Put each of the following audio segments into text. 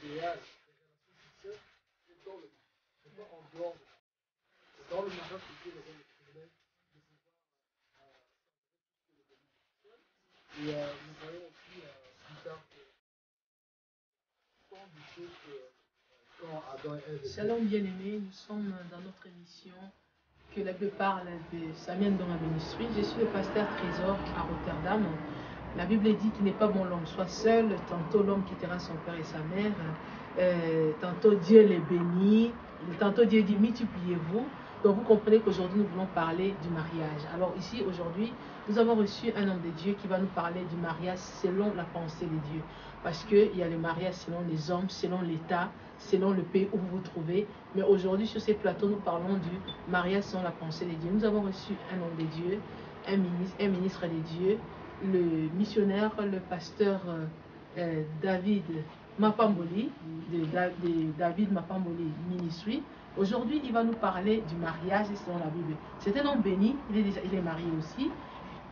idéal des relations sexuelles, c'est dans le mariage. C'est pas en dehors de mariage. C'est dans le mariage que Dieu nous donne le privilège de pouvoir et nous voyons aussi plus tard que tant de choses que quand Adam et Ève. Shalom bien-aimés, nous sommes dans notre émission que la Bible parle de Samuel dans la ministrie. Je suis le pasteur Trésor à Rotterdam. La Bible dit qu'il n'est pas bon l'homme soit seul, tantôt l'homme quittera son père et sa mère, tantôt Dieu les bénit, tantôt Dieu dit multipliez-vous. Donc vous comprenez qu'aujourd'hui nous voulons parler du mariage. Alors ici aujourd'hui nous avons reçu un homme de Dieu qui va nous parler du mariage selon la pensée de Dieu. Parce qu'il y a le mariage selon les hommes, selon l'État, selon le pays où vous vous trouvez. Mais aujourd'hui sur ces plateaux nous parlons du mariage selon la pensée de Dieu. Nous avons reçu un homme de Dieu, un ministre de Dieu, le missionnaire, le pasteur David Mapamboli, de David Mapamboli Ministry. Aujourd'hui, il va nous parler du mariage selon la Bible. C'est un homme béni, il est marié aussi.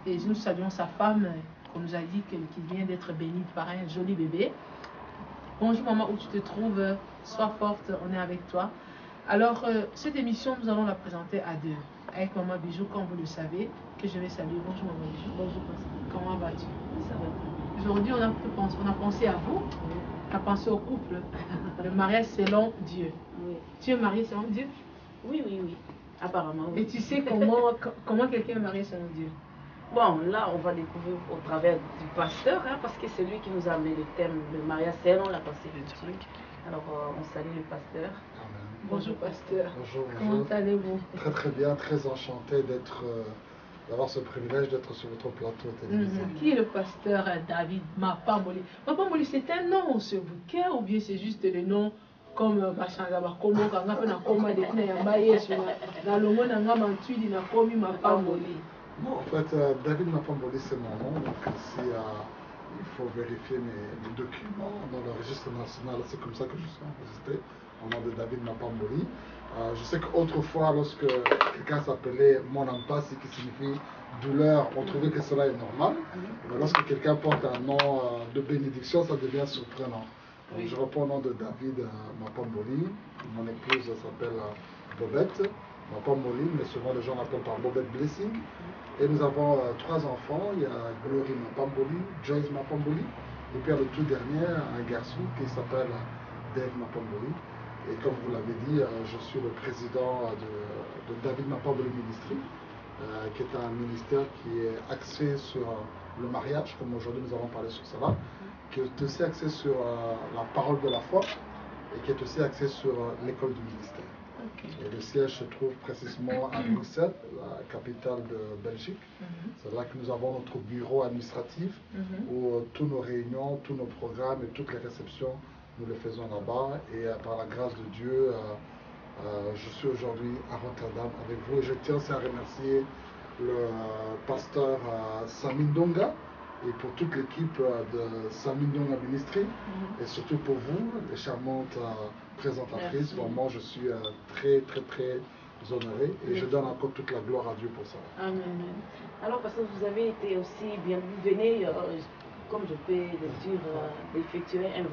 Et nous saluons sa femme, qu'on nous a dit qu'il vient d'être béni par un joli bébé. Bonjour maman, où tu te trouves, sois forte, on est avec toi. Alors, cette émission, nous allons la présenter à deux. Avec maman Bijou, comme vous le savez, que je vais saluer. Bonjour maman Bijou. Bonjour Pascal. Comment vas-tu? Ça va. Aujourd'hui, on a pensé à vous, on a pensé au couple. Le mariage selon Dieu. Oui. Tu es marié selon Dieu? Oui. Apparemment, oui. Et tu sais comment quelqu'un est marié selon Dieu? Bon, là, on va découvrir au travers du pasteur, hein, parce que c'est lui qui nous a amené le thème, le mariage selon la pensée de Dieu. Alors, on salue le pasteur. Amen. Bonjour pasteur. Bonjour. Comment allez-vous? Très bien, très enchanté d'avoir ce privilège d'être sur votre plateau télévisé. Qui est le pasteur David Mapamboli? Mapamboli, c'est un nom sur bouquet ou bien c'est juste le nom comme Machangaba, comme Kangapena, comme Dekuna Yambaye, dans le monde Nangamantui, na Komi Mapamboli. Non, en fait, David Mapamboli, c'est mon nom. Donc, ici, il faut vérifier mes documents dans le registre national. C'est comme ça que je suis enregistré, au nom de David Mapamboli. Je sais qu'autrefois, lorsque quelqu'un s'appelait Monampasi, qui signifie douleur, on trouvait que cela est normal. Mais lorsque quelqu'un porte un nom de bénédiction, ça devient surprenant. Donc, je reprends le nom de David Mapamboli. Mon épouse s'appelle Bobette Mapamboli, mais souvent les gens l'appellent par Bobette Blessing. Et nous avons trois enfants. Il y a Glory Mapamboli, Joyce Mapamboli, et puis le tout dernier, un garçon qui s'appelle Dave Mapamboli. Et comme vous l'avez dit, je suis le président de David Mapamboli Ministry, qui est un ministère qui est axé sur le mariage, comme aujourd'hui nous allons parler sur cela, qui est aussi axé sur la parole de la foi, et qui est aussi axé sur l'école du ministère. Et le siège se trouve précisément à Bruxelles, la capitale de Belgique. C'est là que nous avons notre bureau administratif où toutes nos réunions, tous nos programmes et toutes les réceptions, nous les faisons là-bas. Et par la grâce de Dieu, je suis aujourd'hui à Rotterdam avec vous. Et je tiens aussi à remercier le pasteur Samindonga et pour toute l'équipe de Samindonga Ministry et surtout pour vous, les charmantes présentatrices. Vraiment, je suis très honoré et je donne encore toute la gloire à Dieu pour ça. Amen. Alors, parce que vous avez été aussi bien, vous venez, comme je peux le dire, d'effectuer un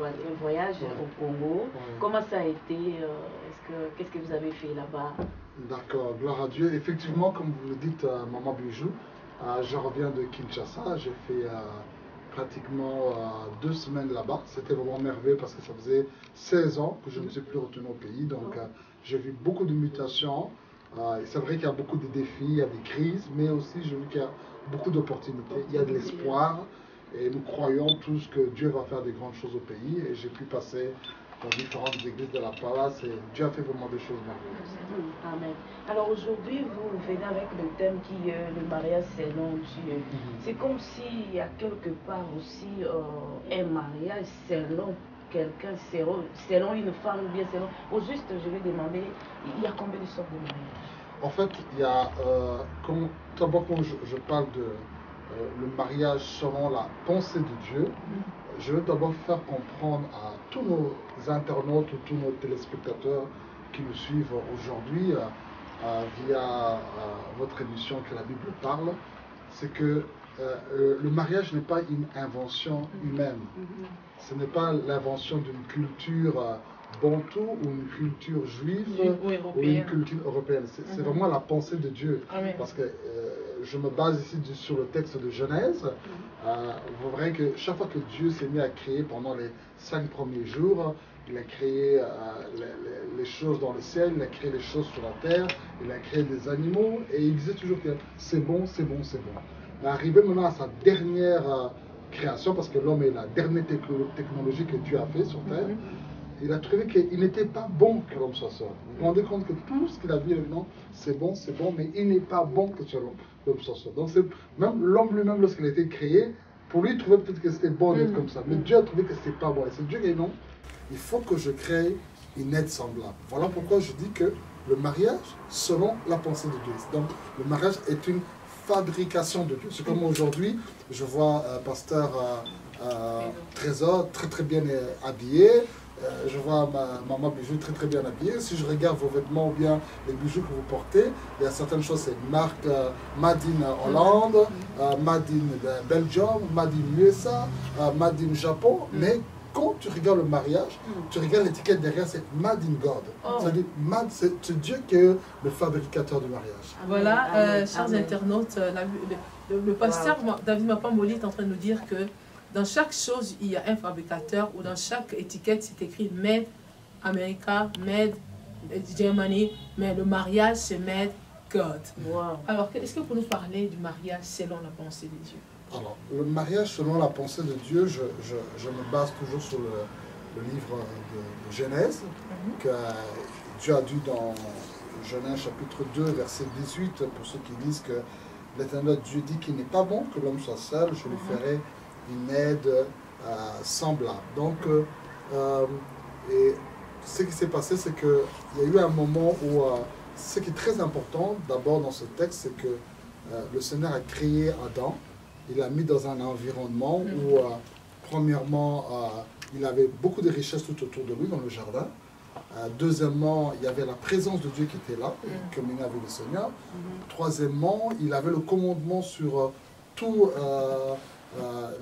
voyage au Congo. Comment ça a été? Qu'est-ce que vous avez fait là-bas? D'accord, gloire à Dieu. Effectivement, comme vous le dites, Maman Bijou, je reviens de Kinshasa. J'ai fait pratiquement 2 semaines là-bas. C'était vraiment merveilleux parce que ça faisait 16 ans que je ne me suis plus retourné au pays. Donc, j'ai vu beaucoup de mutations. C'est vrai qu'il y a beaucoup de défis, il y a des crises, mais aussi j'ai vu qu'il y a beaucoup d'opportunités. Il y a de l'espoir et nous croyons tous que Dieu va faire des grandes choses au pays. Et j'ai pu passer dans différentes églises de la place et Dieu a fait vraiment des choses merveilleuses. Amen. Alors aujourd'hui, vous venez avec le thème qui est le mariage selon Dieu. C'est comme s'il y a quelque part aussi un mariage selon quelqu'un, selon une femme ou bien selon... Au juste, je vais demander, il y a combien de sortes de mariages? En fait, il y a, d'abord quand je parle de le mariage selon la pensée de Dieu, je veux d'abord faire comprendre à tous nos internautes ou tous nos téléspectateurs qui nous suivent aujourd'hui via votre émission que la Bible parle, c'est que le mariage n'est pas une invention humaine. Ce n'est pas l'invention d'une culture bantou ou une culture juive ou une culture européenne. C'est vraiment la pensée de Dieu. Parce que je me base ici sur le texte de Genèse. Vous verrez que chaque fois que Dieu s'est mis à créer pendant les 5 premiers jours, il a créé les choses dans le ciel, il a créé les choses sur la terre, il a créé des animaux, et il disait toujours que c'est bon, c'est bon, c'est bon. Mais arrivé maintenant à sa dernière création, parce que l'homme est la dernière technologie que Dieu a fait sur terre, il a trouvé qu'il n'était pas bon que l'homme soit seul. Vous vous rendez compte que tout ce qu'il a vu, non, c'est bon, mais il n'est pas bon que l'homme soit seul. Donc même l'homme lui-même, lorsqu'il a été créé, pour lui, il trouvait peut-être que c'était bon d'être comme ça. Mais Dieu a trouvé que c'était pas bon. Et c'est Dieu qui dit non, il faut que je crée une aide semblable. Voilà pourquoi je dis que le mariage, selon la pensée de Dieu. Donc le mariage est une fabrication de Dieu. C'est comme aujourd'hui, je vois pasteur Trésor très bien habillé. Je vois maman Bijou très bien habillée. Si je regarde vos vêtements ou bien les bijoux que vous portez, il y a certaines choses, c'est marque Made in Hollande, Made in Belgium, Made in USA, Made in Japon. Mais quand tu regardes le mariage, tu regardes l'étiquette derrière, c'est Made in God. C'est-à-dire, c'est Dieu qui est le fabricateur du mariage. Voilà, chers internautes, le pasteur David Mapamboli est en train de nous dire que dans chaque chose, il y a un fabricateur, ou dans chaque étiquette, c'est écrit Made America, Made Germany, mais le mariage, c'est Made God. Alors, est-ce que vous pouvez nous parler du mariage selon la pensée de Dieu? Alors, le mariage selon la pensée de Dieu, je me base toujours sur le livre de Genèse, que Dieu a dit dans Genèse chapitre 2, verset 18, pour ceux qui disent que l'Éternel Dieu dit qu'il n'est pas bon que l'homme soit seul, je lui ferai une aide semblable. Donc, et ce qui s'est passé, c'est qu'il y a eu un moment où, ce qui est très important d'abord dans ce texte, c'est que le Seigneur a créé Adam, il l'a mis dans un environnement où, premièrement, il avait beaucoup de richesses tout autour de lui dans le jardin. Deuxièmement, il y avait la présence de Dieu qui était là, qui communiait avec le Seigneur. Troisièmement, il avait le commandement sur tous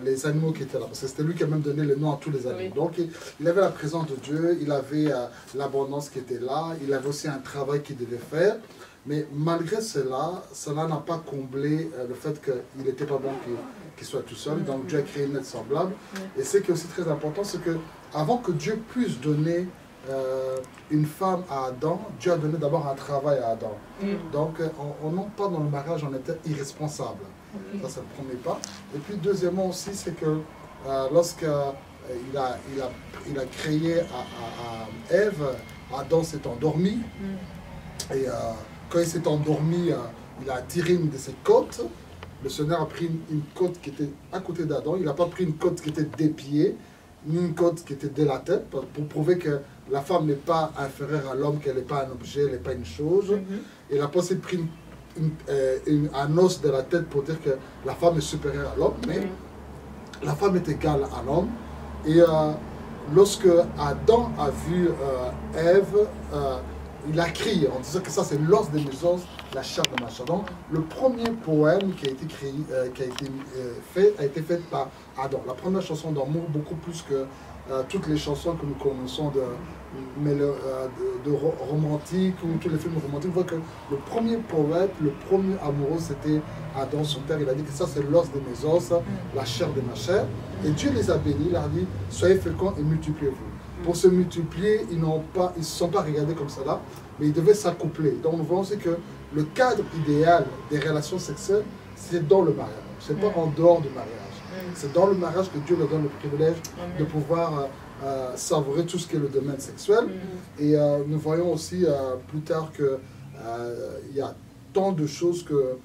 les animaux qui étaient là, parce que c'était lui qui a même donné le nom à tous les animaux. Donc il avait la présence de Dieu, il avait l'abondance qui était là, il avait aussi un travail qu'il devait faire, mais malgré cela, cela n'a pas comblé le fait qu'il n'était pas bon qu'il soit tout seul. Donc Dieu a créé une aide semblable. Et ce qui est aussi très important, c'est que avant que Dieu puisse donner une femme à Adam, Dieu a donné d'abord un travail à Adam. Donc on n'entre pas dans le mariage, on était irresponsable. Ça, c'est le premier pas. Et puis, deuxièmement aussi, c'est que lorsqu'il a créé à Ève, Adam s'est endormi. Et quand il s'est endormi, il a tiré une de ses côtes. Le Seigneur a pris une côte qui était à côté d'Adam. Il n'a pas pris une côte qui était des pieds, ni une côte qui était de la tête, pour prouver que la femme n'est pas inférieure à l'homme, qu'elle n'est pas un objet, elle n'est pas une chose. Il n'a pas aussi pris un os de la tête pour dire que la femme est supérieure à l'homme, mais la femme est égale à l'homme. Et lorsque Adam a vu Ève, il a crié en disant que ça c'est l'os de mes os, la chair de ma chair. Donc le premier poème qui a été fait a été fait par Adam. La première chanson d'amour, beaucoup plus que toutes les chansons que nous connaissons de romantique ou tous les films romantiques, on voit que le premier poète, le premier amoureux, c'était Adam, son père. Il a dit que ça c'est l'os de mes os, la chair de ma chair. Et Dieu les a bénis, il a dit soyez féconds et multipliez-vous. Pour se multiplier, ils ne se sont pas regardés comme cela, mais ils devaient s'accoupler. Donc nous voyons aussi que le cadre idéal des relations sexuelles, c'est dans le mariage, c'est pas en dehors du mariage. C'est dans le mariage que Dieu leur donne le privilège de pouvoir savourer tout ce qui est le domaine sexuel. Et nous voyons aussi plus tard qu'il y a tant de choses que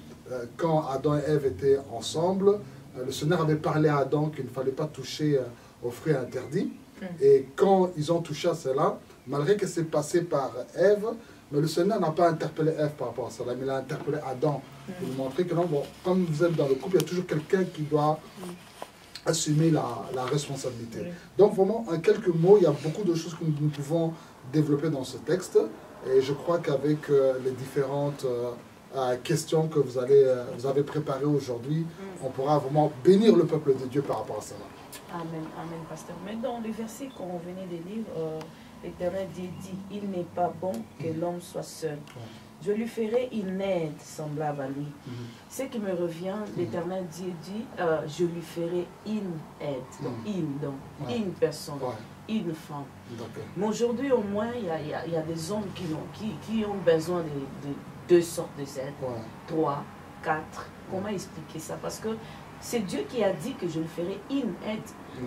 quand Adam et Ève étaient ensemble, le Seigneur avait parlé à Adam qu'il ne fallait pas toucher aux fruits interdits. Et quand ils ont touché à cela, malgré que c'est passé par Ève, mais le Seigneur n'a pas interpellé Ève par rapport à cela, mais il a interpellé Adam pour lui montrer que non, bon, comme vous êtes dans le couple, il y a toujours quelqu'un qui doit assumer la responsabilité. Donc vraiment, en quelques mots, il y a beaucoup de choses que nous pouvons développer dans ce texte. Et je crois qu'avec les différentes questions que vous avez préparées aujourd'hui, on pourra vraiment bénir le peuple de Dieu par rapport à cela. Amen, amen, pasteur. Mais dans le verset qu'on venait de lire, l'Éternel dit, il n'est pas bon que l'homme soit seul. Je lui ferai une aide semblable à lui. Ce qui me revient, l'Éternel dit, je lui ferai une aide. Donc, une personne, une femme. Mais aujourd'hui, au moins, il y a des hommes qui ont besoin de deux sortes de aides. 3, 4. Comment expliquer ça? Parce que c'est Dieu qui a dit que je lui ferai une aide.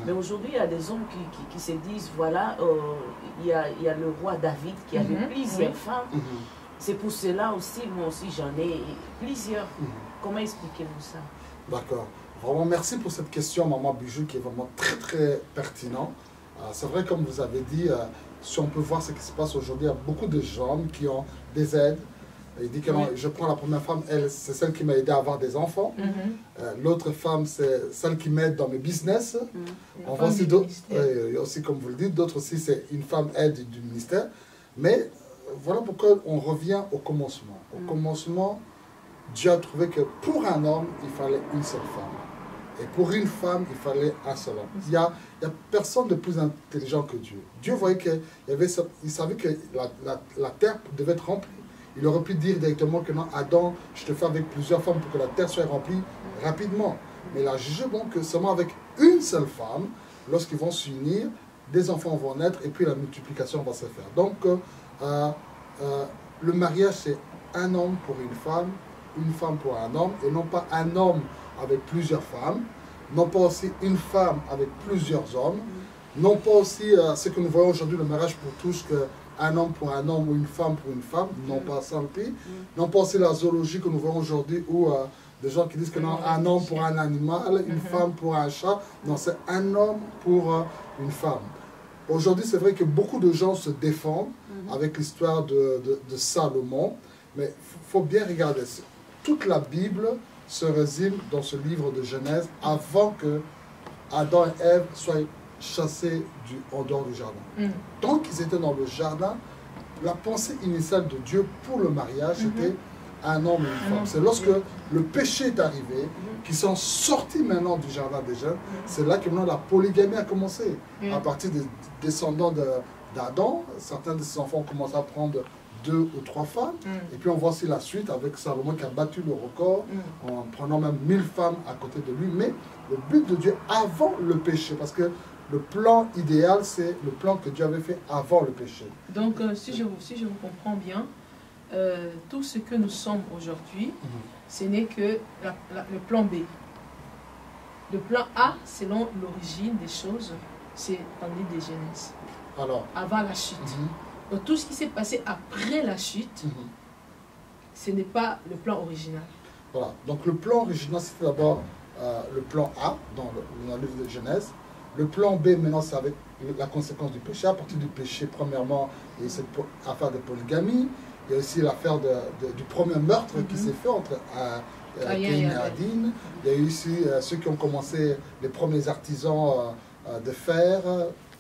Mais aujourd'hui, il y a des hommes qui se disent, voilà, il y a le roi David qui avait plusieurs femmes. C'est pour cela aussi, moi aussi, j'en ai plusieurs. Comment expliquez-vous ça? D'accord. Vraiment, merci pour cette question, Maman Bijou, qui est vraiment très, très pertinente. C'est vrai, comme vous avez dit, si on peut voir ce qui se passe aujourd'hui, il y a beaucoup de gens qui ont des aides. Il dit que je prends la première femme, elle, c'est celle qui m'a aidé à avoir des enfants. L'autre femme, c'est celle qui m'aide dans mes business. On voit aussi d'autres, aussi comme vous le dites, d'autres aussi, c'est une femme aide du ministère. Mais voilà pourquoi on revient au commencement. Au commencement, Dieu a trouvé que pour un homme, il fallait une seule femme. Et pour une femme, il fallait un seul homme. Il y a personne de plus intelligent que Dieu. Dieu voyait il savait que la terre devait être remplie. Il aurait pu dire directement que non, Adam, je te fais avec plusieurs femmes pour que la terre soit remplie rapidement. Mais il a jugé bon que seulement avec une seule femme, lorsqu'ils vont s'unir, des enfants vont naître et puis la multiplication va se faire. Donc, le mariage, c'est un homme pour une femme pour un homme, et non pas un homme avec plusieurs femmes, non pas aussi une femme avec plusieurs hommes, non pas aussi ce que nous voyons aujourd'hui, le mariage pour tous, qu'un homme pour un homme ou une femme pour une femme, non pas ça le pays, non pas aussi la zoologie que nous voyons aujourd'hui où des gens qui disent que non, un homme pour un animal, une femme pour un chat, non, c'est un homme pour une femme. Aujourd'hui, c'est vrai que beaucoup de gens se défendent avec l'histoire de Salomon, mais il faut bien regarder. Toute la Bible se résume dans ce livre de Genèse avant que Adam et Ève soient chassés en dehors du jardin. Tant qu'ils étaient dans le jardin, la pensée initiale de Dieu pour le mariage, c'était un homme et une femme. C'est lorsque le péché est arrivé, qu'ils sont sortis maintenant du jardin déjà, c'est là que maintenant la polygamie a commencé. À partir des descendants d'Adam, certains de ses enfants ont commencé à prendre 2 ou 3 femmes. Et puis on voit aussi la suite avec Salomon qui a battu le record en prenant même 1000 femmes à côté de lui. Mais le but de Dieu avant le péché, parce que le plan idéal, c'est le plan que Dieu avait fait avant le péché. Donc, si je vous comprends bien, tout ce que nous sommes aujourd'hui, ce n'est que le plan B. Le plan A, selon l'origine des choses, c'est dans l'île de Genèse. Alors, avant la chute. Donc, tout ce qui s'est passé après la chute, ce n'est pas le plan original. Voilà. Donc, le plan original, c'était d'abord le plan A dans le livre de Genèse. Le plan B, maintenant, c'est avec la conséquence du péché. À partir du péché, premièrement, il y a cette affaire de polygamie. Il y a aussi l'affaire du premier meurtre qui s'est fait entre Caïn et Adine. Il y a eu aussi ceux qui ont commencé, les premiers artisans de fer.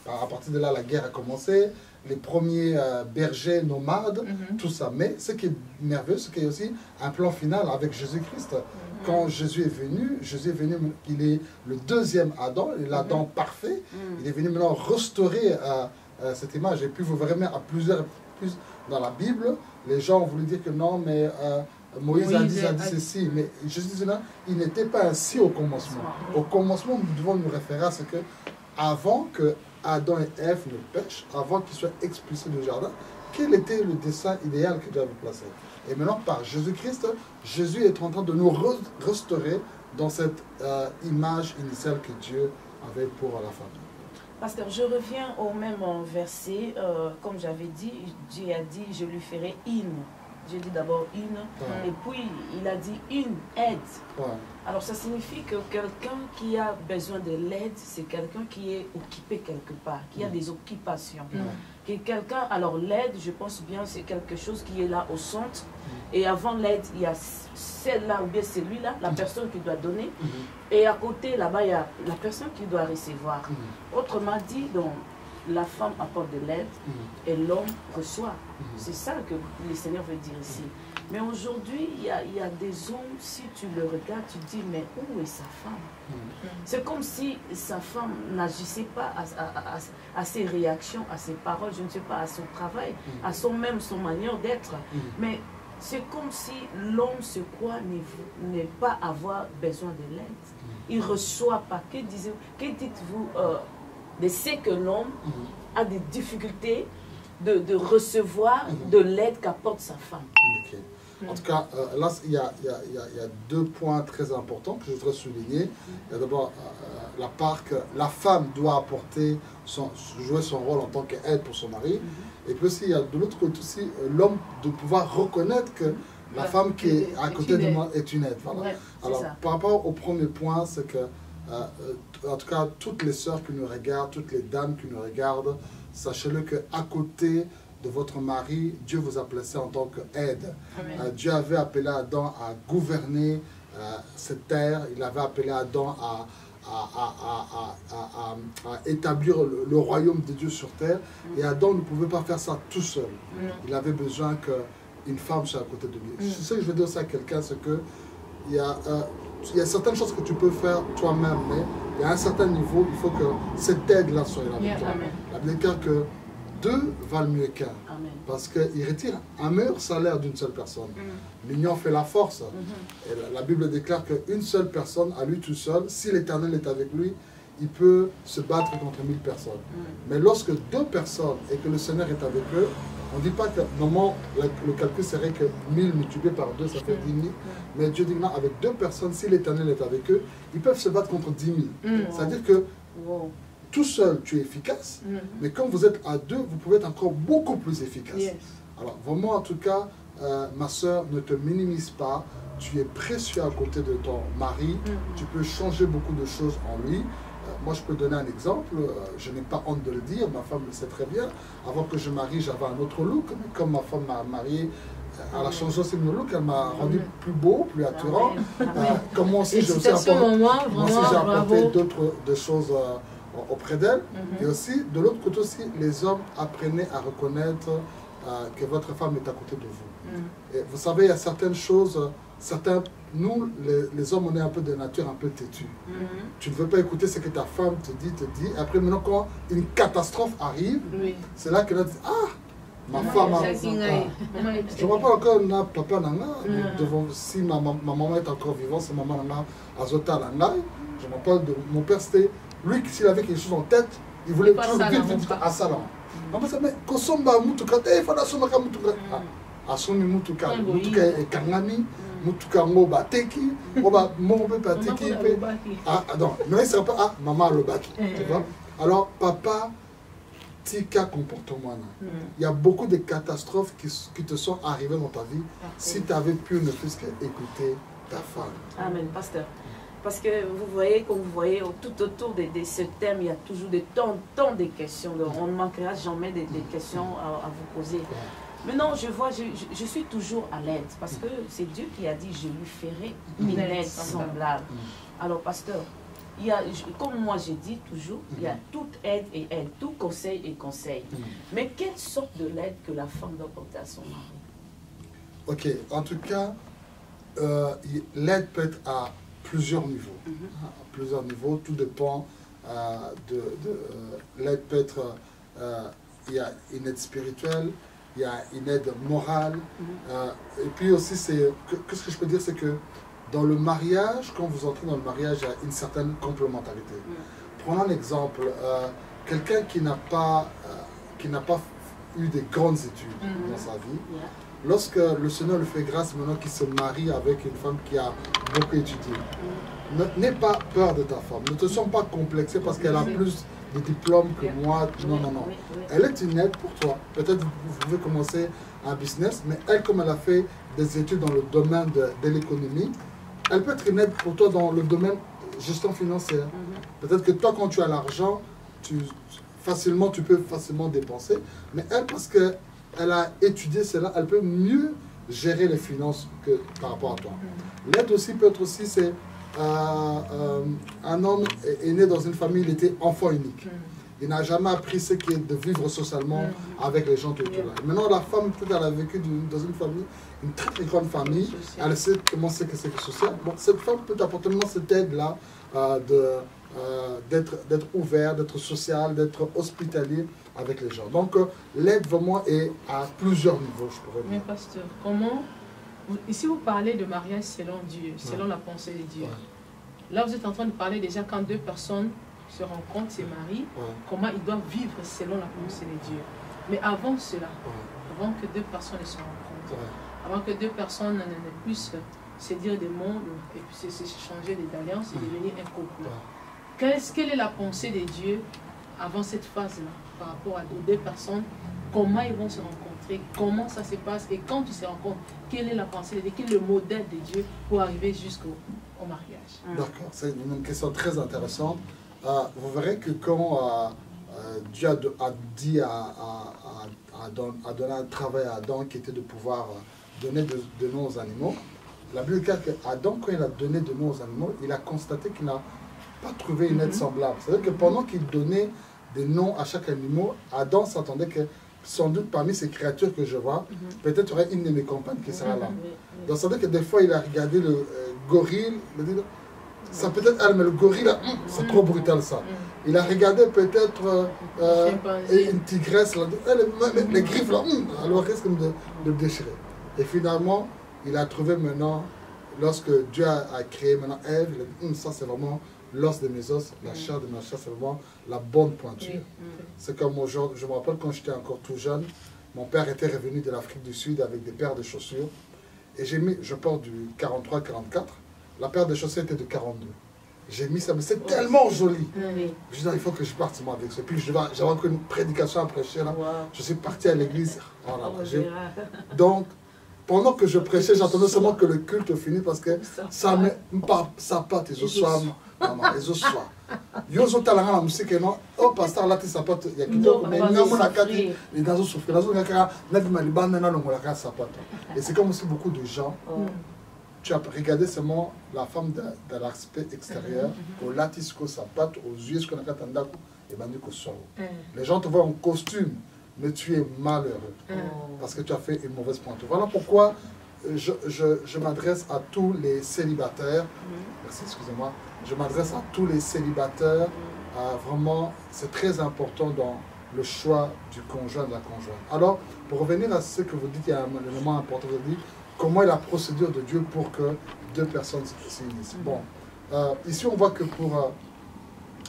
À partir de là, la guerre a commencé. Les premiers bergers nomades, tout ça. Mais ce qui est merveilleux, c'est qu'il y a aussi un plan final avec Jésus-Christ. Quand Jésus est venu, il est le deuxième Adam, l'Adam parfait. Il est venu maintenant restaurer cette image. Et puis vous verrez même à plus dans la Bible, les gens ont voulu dire que non, mais Moïse a dit ceci. Mais Jésus dit là, il n'était pas ainsi au commencement. Au commencement, nous devons nous référer à ce que avant que Adam et Ève ne pêchent, avant qu'ils soient expulsés du jardin, quel était le dessein idéal que Dieu avait placé. Et maintenant, par Jésus-Christ, Jésus est en train de nous restaurer dans cette image initiale que Dieu avait pour la famille. Pasteur, je reviens au même verset. Comme j'avais dit, Dieu a dit, je lui ferai une. J'ai dit d'abord une, et puis il a dit une aide. Alors ça signifie que quelqu'un qui a besoin de l'aide, c'est quelqu'un qui est occupé quelque part, qui a des occupations. Quelqu'un, alors l'aide, je pense bien, c'est quelque chose qui est là au centre. Et avant l'aide, il y a celle-là ou bien celui-là, la personne qui doit donner. Et à côté, là-bas, il y a la personne qui doit recevoir. Autrement dit, donc, la femme apporte de l'aide et l'homme reçoit. C'est ça que le Seigneur veut dire ici. Mais aujourd'hui, il y a des hommes, si tu le regardes, tu dis, mais où est sa femme? C'est comme si sa femme n'agissait pas à ses réactions, à ses paroles, je ne sais pas, à son travail, à son manière d'être. Mais c'est comme si l'homme se croit ne pas avoir besoin de l'aide. Il ne reçoit pas. Que dites-vous de ce que l'homme a des difficultés de recevoir de l'aide qu'apporte sa femme? Okay. En tout cas, là, il y a 2 points très importants que je voudrais souligner. Il y a d'abord la part que la femme doit jouer son rôle en tant qu'aide pour son mari. Et puis aussi, il y a de l'autre côté aussi l'homme de pouvoir reconnaître que la femme qui est à côté de moi est une aide. Voilà. Ouais, alors, par rapport au premier point, c'est que, en tout cas, toutes les sœurs qui nous regardent, toutes les dames qui nous regardent, sachez-le qu'à côté de votre mari, Dieu vous a placé en tant qu'aide. Dieu avait appelé Adam à gouverner cette terre. Il avait appelé Adam à établir le royaume de Dieu sur terre. Et Adam ne pouvait pas faire ça tout seul. Il avait besoin qu'une femme soit à côté de lui. Ce que je veux dire ça à quelqu'un, c'est que il y a certaines choses que tu peux faire toi-même, mais il y a un certain niveau, il faut que cette aide-là soit là avec toi. La Bible dit que 2 valent mieux qu'un. Parce qu'il retire un meilleur salaire d'une seule personne. L'union fait la force. Et la Bible déclare qu'une seule personne, à lui tout seul, si l'Éternel est avec lui, il peut se battre contre 1000 personnes. Mais lorsque 2 personnes et que le Seigneur est avec eux, on ne dit pas que normalement le calcul serait que 1000 multiplié par 2, ça fait 10 000. Mais Dieu dit que non, avec 2 personnes, si l'Éternel est avec eux, ils peuvent se battre contre 10 000. C'est-à-dire que tout seul, tu es efficace, mais quand vous êtes à 2, vous pouvez être encore beaucoup plus efficace. Alors, vraiment, en tout cas, ma soeur, ne te minimise pas. Tu es précieux à côté de ton mari. Tu peux changer beaucoup de choses en lui. Moi, je peux donner un exemple. Je n'ai pas honte de le dire. Ma femme le sait très bien. Avant que je marie, j'avais un autre look. Mais comme ma femme m'a marié, elle a changé aussi mon look. Elle m'a rendu plus beau, plus attirant. Comme moi aussi, j'ai aussi apporté d'autres choses auprès d'elle. Et aussi, de l'autre côté aussi, les hommes apprenaient à reconnaître que votre femme est à côté de vous. Et vous savez, il y a certaines choses, nous, les hommes, on est un peu de nature un peu têtu. Tu ne veux pas écouter ce que ta femme te dit. Après, maintenant, quand une catastrophe arrive, c'est là que là, ah, ma femme a... Je me rappelle encore, papa nana, si ma maman est encore vivante, c'est maman nana, azota nana. Je me rappelle de mon père, c'était lui, s'il avait quelque chose en tête, il voulait toujours vite à Salam. Mais Kosomba Mutuka, il faut la Mutuka. Asumi Mutuka, Mutuka et Kangani, Mutuka Moba Teki, Moba Bateki. Ah, non, mais il ne pas, ah, maman le baki. Tu vois? Alors, papa, Tika comportement. Il y a beaucoup de catastrophes qui te sont arrivées dans ta vie si tu avais pu ne plus qu'écouter ta femme. Amen, pasteur. Parce que vous voyez, comme vous voyez, tout autour de ce thème, il y a toujours tant de questions. Donc, on ne manquera jamais des questions à vous poser. Maintenant, je vois, je suis toujours à l'aide. Parce que c'est Dieu qui a dit, je lui ferai une aide semblable. Alors, pasteur, il y a, comme moi je dis toujours, il y a toute aide et aide, tout conseil et conseil. Mais quelle sorte de l'aide que la femme doit porter à son mari? Ok, en tout cas, l'aide peut être à plusieurs niveaux. À plusieurs niveaux, tout dépend l'aide peut être, il y a une aide spirituelle, il y a une aide morale, et puis aussi, qu'est-ce que je peux dire, c'est que dans le mariage, quand vous entrez dans le mariage, il y a une certaine complémentarité. Prenons un exemple, quelqu'un qui n'a pas eu des grandes études dans sa vie, lorsque le Seigneur lui fait grâce maintenant qu'il se marie avec une femme qui a beaucoup étudié, n'aie pas peur de ta femme, ne te sens pas complexé parce qu'elle a plus de diplômes que moi, non, non, non. Elle est une aide pour toi. Peut-être vous pouvez commencer un business, mais elle, comme elle a fait des études dans le domaine de l'économie, elle peut être une aide pour toi dans le domaine gestion financière. Peut-être que toi, quand tu as l'argent, tu peux facilement dépenser, mais elle, parce qu'elle a étudié cela, elle peut mieux gérer les finances que par rapport à toi. L'aide aussi peut être aussi, c'est un homme est né dans une famille, il était enfant unique. il n'a jamais appris ce qui est de vivre socialement avec les gens tout autour. Maintenant, la femme, peut-être, elle a vécu dans une famille, une très très grande famille, elle sait comment c'est que c'est que social. Bon, cette femme peut apporter maintenant cette aide-là d'être ouvert, d'être social, d'être hospitalier avec les gens. Donc, l'aide vraiment est à plusieurs niveaux, je pourrais dire. Mais pasteur, comment... Ici, vous parlez de mariage selon Dieu, selon la pensée de Dieu. Là, vous êtes en train de parler déjà quand deux personnes se rencontrent, se marient, comment ils doivent vivre selon la pensée de Dieu. Mais avant cela, avant que deux personnes se rencontrent, avant que deux personnes ne puissent se dire des mots et puis s'échanger des alliances et devenir un couple. Quelle est la pensée de Dieu avant cette phase-là, par rapport aux deux personnes? Comment ils vont se rencontrer? Comment ça se passe? Et quand ils se rencontrent, quelle est la pensée de Dieu? Quel est le modèle de Dieu pour arriver jusqu'au mariage? D'accord, c'est une question très intéressante. Vous verrez que quand Dieu a donné un travail à Adam qui était de pouvoir donner de nom aux animaux, la Bible dit qu'Adam, quand il a donné de nom aux animaux, il a constaté qu'il n'a pas trouvé une aide semblable. C'est-à-dire que pendant qu'il donnait des noms à chaque animal, Adam s'attendait que sans doute parmi ces créatures que je vois, peut-être il y aurait une de mes compagnes qui sera là. Donc ça veut dire que des fois il a regardé le gorille, ça peut être elle, mais le gorille là, c'est trop brutal ça. Il a regardé peut-être une tigresse, là, les griffes là, alors risque de le déchirer. Et finalement, il a trouvé maintenant, lorsque Dieu a créé maintenant Ève, il a dit, ça c'est vraiment l'os de mes os, la chair de ma chair, c'est vraiment la bonne pointure. C'est comme aujourd'hui, je me rappelle quand j'étais encore tout jeune, mon père était revenu de l'Afrique du Sud avec des paires de chaussures. Et j'ai mis, je porte du 43-44, la paire de chaussures était de 42. J'ai mis ça, mais c'est tellement joli. Je dis, il faut que je parte moi avec ça. Puis j'avais encore une prédication à prêcher là. Je suis parti à l'église. Donc, pendant que je prêchais, j'attendais seulement que le culte finisse parce que ça patte, ils soient. Ils soient. Yo zo talanga la musique non. Oh pasteur là tu sapato ya kitoko mais ngambo na kati les nazo souffrir nazo ngaka na bima libanda na longola ka sapato. Et c'est comme aussi beaucoup de gens. Tu as regardé seulement la femme de l'aspect extérieur, au latisco sapato, aux yeux ce qu'on a katandako et bandiko solo. Les gens te voient en costume, mais tu es malheureux parce que tu as fait une mauvaise pointe. Voilà pourquoi je m'adresse à tous les célibataires. Merci, excusez-moi. Je m'adresse à tous les célibataires. Vraiment, c'est très important dans le choix du conjoint, de la conjointe. Alors, pour revenir à ce que vous dites, il y a un élément important. Vous dites comment est la procédure de Dieu pour que deux personnes s'unissent. Bon, ici, on voit que pour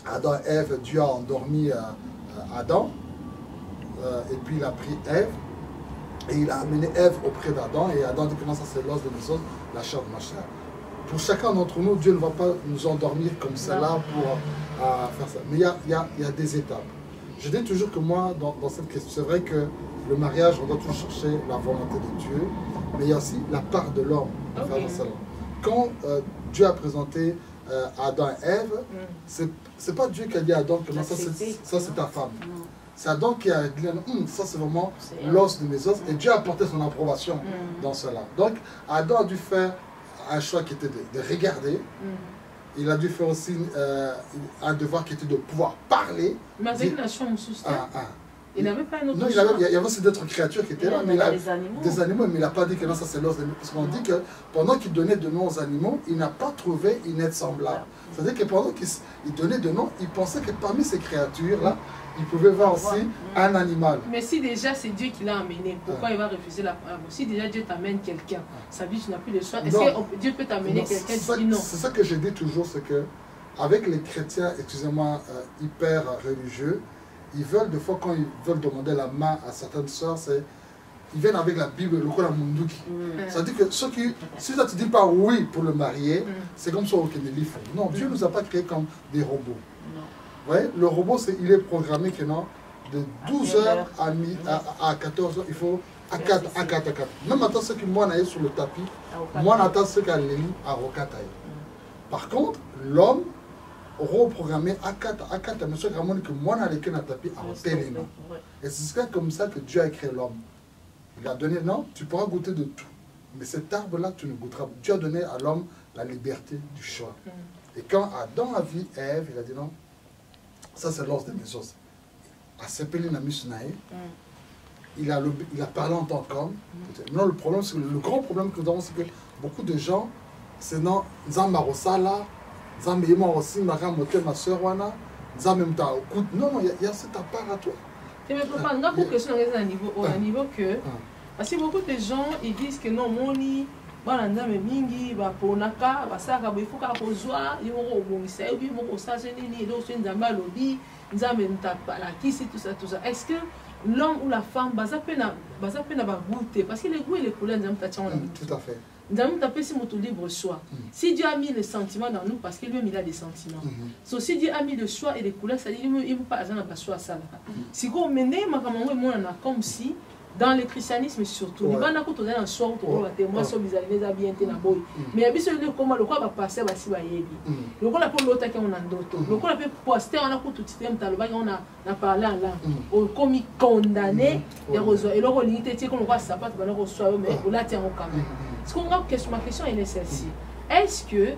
Adam et Ève, Dieu a endormi Adam. Et puis, il a pris Ève. Et il a amené Ève auprès d'Adam, et Adam dit que non, ça c'est l'os de mes os, la chair de ma chair. Pour chacun d'entre nous, Dieu ne va pas nous endormir comme cela pour faire ça. Mais il y a des étapes. Je dis toujours que moi, dans cette question, c'est vrai que le mariage, on doit toujours chercher la volonté de Dieu, mais il y a aussi la part de l'homme à faire dans cela. Quand Dieu a présenté Adam et Ève, c'est pas Dieu qui a dit à Adam que non, ça c'est ta femme. C'est Adam qui a dit, ça c'est vraiment l'os de mes os, et Dieu a apporté son approbation dans cela. Donc, Adam a dû faire un choix qui était de regarder, il a dû faire aussi un devoir qui était de pouvoir parler. Mais avec la chambre sous il n'avait pas un autre choix. Non, il y avait aussi d'autres créatures qui étaient là, mais des animaux, mais il n'a pas dit que non, ça c'est l'os de mes os. Parce qu'on dit que pendant qu'il donnait de noms aux animaux, il n'a pas trouvé une aide semblable. C'est-à-dire que pendant qu'il donnait de noms, il pensait que parmi ces créatures-là, il pouvait voir aussi un animal. Mais si déjà c'est Dieu qui l'a amené, pourquoi il va refuser la parole? Si déjà Dieu t'amène quelqu'un, ça veut dire que tu n'as plus de choix. Est-ce que Dieu peut t'amener quelqu'un qui dit non? C'est ça que je dis toujours, c'est que avec les chrétiens, excusez-moi, hyper religieux, ils veulent des fois quand ils veulent demander la main à certaines sœurs, ils viennent avec la Bible, le Coran Munduki. Ça veut dire que ceux qui, si ça ne te dit pas oui pour le marier, c'est comme ça au Keneli. Non, Dieu ne nous a pas créés comme des robots. Vous voyez, le robot, il est programmé que non, de 12h à 14h, il faut à 4. Même maintenant, ceux qui moi sur le tapis, moi j'attends ceux qui allaient à Rokataï. Par contre, l'homme, reprogrammé à 4, mais ceux qui ont que moi n'allais que tapis à Téléma. Et c'est comme ça que Dieu a créé l'homme. Il a donné, non, tu pourras goûter de tout. Mais cet arbre-là, tu ne goûteras pas. Dieu a donné à l'homme la liberté du choix. Et quand Adam a vu Ève, il a dit non. Ça, c'est l'os de mes os. Sepeli Namisnae, il a parlé en tant qu'homme. Non, le problème, le grand problème que nous avons, c'est que beaucoup de gens, c'est non, Nzamba Rosala, Nzamba Yema aussi, Maria Motel, ma soeur Wana, Nzamba Mta Okut. Non, non, il y a cette part à toi. Mais papa, on a beaucoup de questions à un niveau que. Parce que beaucoup de gens, ils disent que non, moni, voilà, Nzamba Mingi, Ponaka, Basaka, il faut qu'on soit, il faut qu'on soit, il faut qu'on soit, il faut qu'on Nzamba Lobby, Nzamba Mta Palakisi, tout ça, tout ça. Est-ce que l'homme ou la femme, baza pena ba goûter parce que les goûts et les couleurs nous t'attendent. Tout à fait. Nous avons tapé si notre libre choix. Si Dieu a mis les sentiments dans nous, parce qu'il lui il a des sentiments. So, si Dieu a mis le choix et les couleurs, ça dit il ne peut pas avoir choix ça. Si on mène ma comme si dans le christianisme surtout, il va n'avoir un choix pour le témoin sur les alliés bien été na boy. Mais il y a comment le quoi va passer va si va y le quoi la pour l'autre qui on a d'autres. Le quoi la peut poster on a pour tout système taloba on a parlé en là. Au commis condamné et reçoit et le limité c'est qu'on voit ça pas va le reçoit mais on la tient au quand même. Ce qu'on a ma question est celle-ci. Est-ce que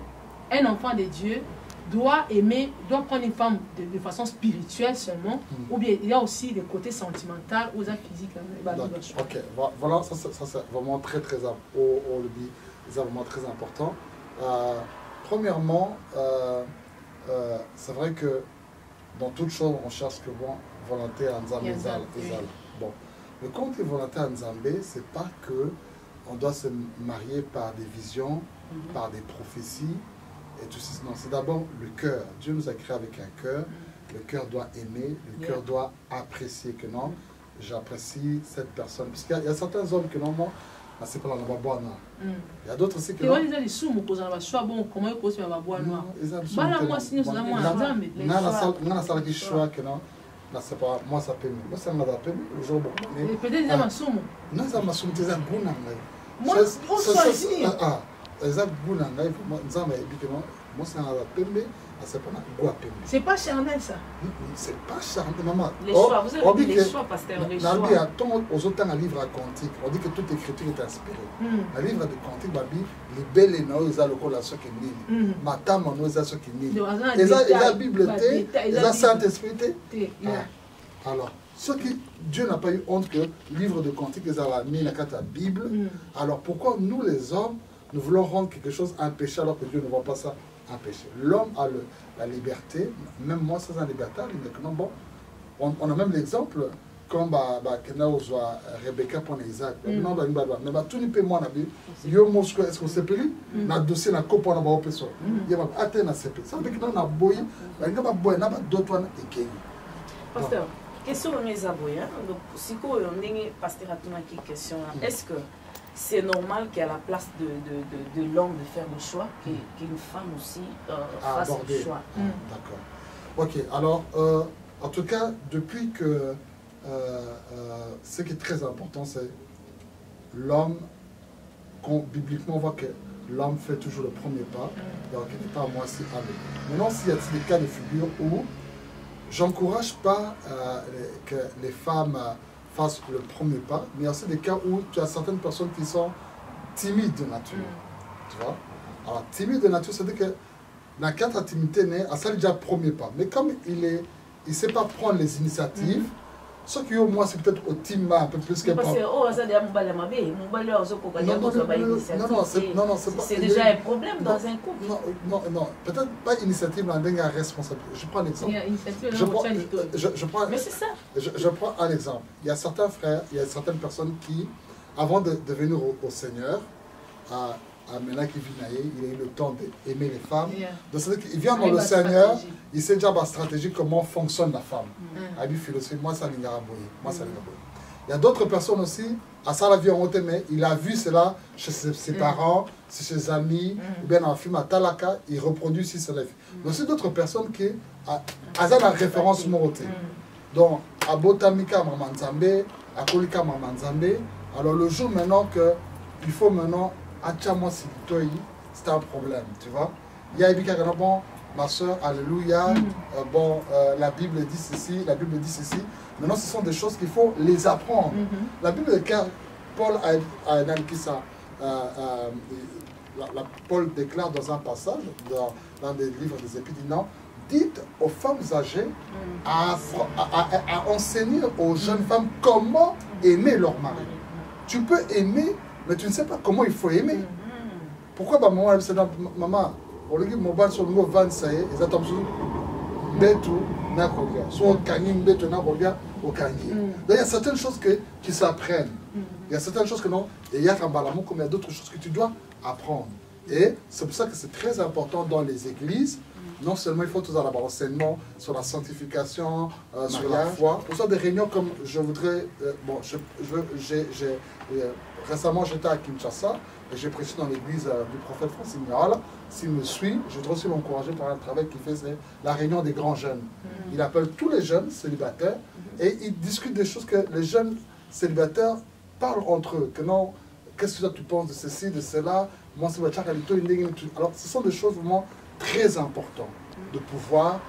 un enfant de Dieu doit aimer, doit prendre une femme de façon spirituelle seulement, ou bien il y a aussi des côtés sentimentaux ou physiques. Ok, voilà, ça c'est vraiment très on le dit, c'est vraiment très important. Premièrement, c'est vrai que dans toute chose, on cherche que volonté à Nzambé. Bon, le côté volonté à Nzambé, c'est pas que on doit se marier par des visions, par des prophéties. Et tout ça, non, c'est d'abord le cœur. Dieu nous a créé avec un cœur. Le cœur doit aimer, le cœur doit apprécier que non, j'apprécie cette personne. Parce qu'il y a certains hommes que non, moi, c'est pas la baboie noire. Il y a d'autres aussi que non. Il y a des sous, mais bon, comment il faut se faire la baboie noire. Moi, sinon, c'est moi, la salle qui choix que non. Là, c'est pas moi, ça peut. Moi, ça m'a appelé. Peut-être il y a un sou. Non, ça m'a soumis des goûts. Moi, on soit ici. C'est pas charnel ça. C'est pas charnel, maman. Les choix, vous avez dit les choix, pasteur, les choix. Aux autres un livre à cantique, on dit que toute écriture est inspirée. Un livre de cantique, les belles et non, ils ont le col à ceux qui nient. Matam, on a ceux qui nient. Ils ont la Bible, ils ont Saint-Esprit. Alors, ceux qui, Dieu n'a pas eu honte que livre de cantique, ils ont mis la Bible. Alors pourquoi nous les hommes, nous voulons rendre quelque chose un péché alors que Dieu ne voit pas ça un péché. L'homme a la liberté, même moi c'est une liberté, bon, on a même l'exemple comme Rebecca pour Isaac. Mais tout le monde moi est-ce qu'on s'est payé na dossier na copo na ba opeso. Il y a atteint na CP. Ça veut dire que na boy, na ba boy na ba d'autres et pasteur, question de mes aboyens. Donc si on est pasteur à tout une question, est-ce que c'est normal qu'à la place de l'homme de faire le choix, qu'une femme aussi fasse le choix. D'accord. Ok, alors, en tout cas, depuis que ce qui est très important, c'est l'homme, bibliquement, on voit que l'homme fait toujours le premier pas, donc il n'est pas à moi si avec. Maintenant, s'il y a des cas de figure où j'encourage pas que les femmes fassent le premier pas, mais il y a aussi des cas où tu as certaines personnes qui sont timides de nature. Tu vois? Alors, timide de nature, c'est-à-dire que dans le cas de la timidité, ça déjà premier pas. Mais comme il ne sait pas prendre les initiatives, ce qui au moins c'est peut-être au team un peu plus que c'est déjà un problème dans un couple. Non, peut-être pas initiative, mais une responsabilité. Je prends un exemple. Mais c'est ça. Je prends un exemple. Il y a certains frères, il y a certaines personnes qui, avant de venir au Seigneur, maintenant qu'il vit naïe, il a eu le temps d'aimer les femmes. Donc c'est-à-dire qu'il vient dans le Seigneur, il sait déjà par stratégie comment fonctionne la femme. À lui philosophie, moi ça l'ingara boyer, moi ça l'ingara boyer. Il y a d'autres personnes aussi, à ça la vie en haute, mais il a vu cela chez ses parents, chez ses amis, ou bien dans un film à Talaka, il reproduit ici cela. Donc c'est d'autres personnes qui ont la référence morotée. Donc, à Botamika Mamanzambe, à Kolika Mamanzambe, alors le jour maintenant qu'il faut maintenant c'est un problème, tu vois. Il y a bon, ma soeur, alléluia, bon, la Bible dit ceci, la Bible dit ceci. Maintenant, ce sont des choses qu'il faut les apprendre. La Bible de Paul a indiqué ça. Paul déclare dans un passage, dans des livres des Épîtres, non, dites aux femmes âgées à enseigner aux jeunes femmes comment aimer leur mari. Tu peux aimer, mais tu ne sais pas comment il faut aimer. Pourquoi maman, elle dit, maman, on lui dit, mon bal sur le mot van, ça y est, ils attendent tout. Betu, na kolia. Soit au kanyi, betu, na kolia, au kanyi. Donc il y a certaines choses qui s'apprennent. Il y a certaines choses que non. Et il y a Rambalamou, comme il y a d'autres choses que tu dois apprendre. Et c'est pour ça que c'est très important dans les églises. Non seulement il faut tout avoir l'enseignement sur la sanctification, sur la foi. Pour ça, des réunions comme je voudrais. Récemment, j'étais à Kinshasa et j'ai prêché dans l'église du prophète Francis Miral. S'il me suit, je voudrais aussi l'encourager par un travail qu'il fait, c'est la réunion des grands jeunes. Il appelle tous les jeunes célibataires et il discute des choses que les jeunes célibataires parlent entre eux. Que non, qu'est-ce que tu penses de ceci, de cela? Moi, c'est alors, ce sont des choses vraiment très important de pouvoir,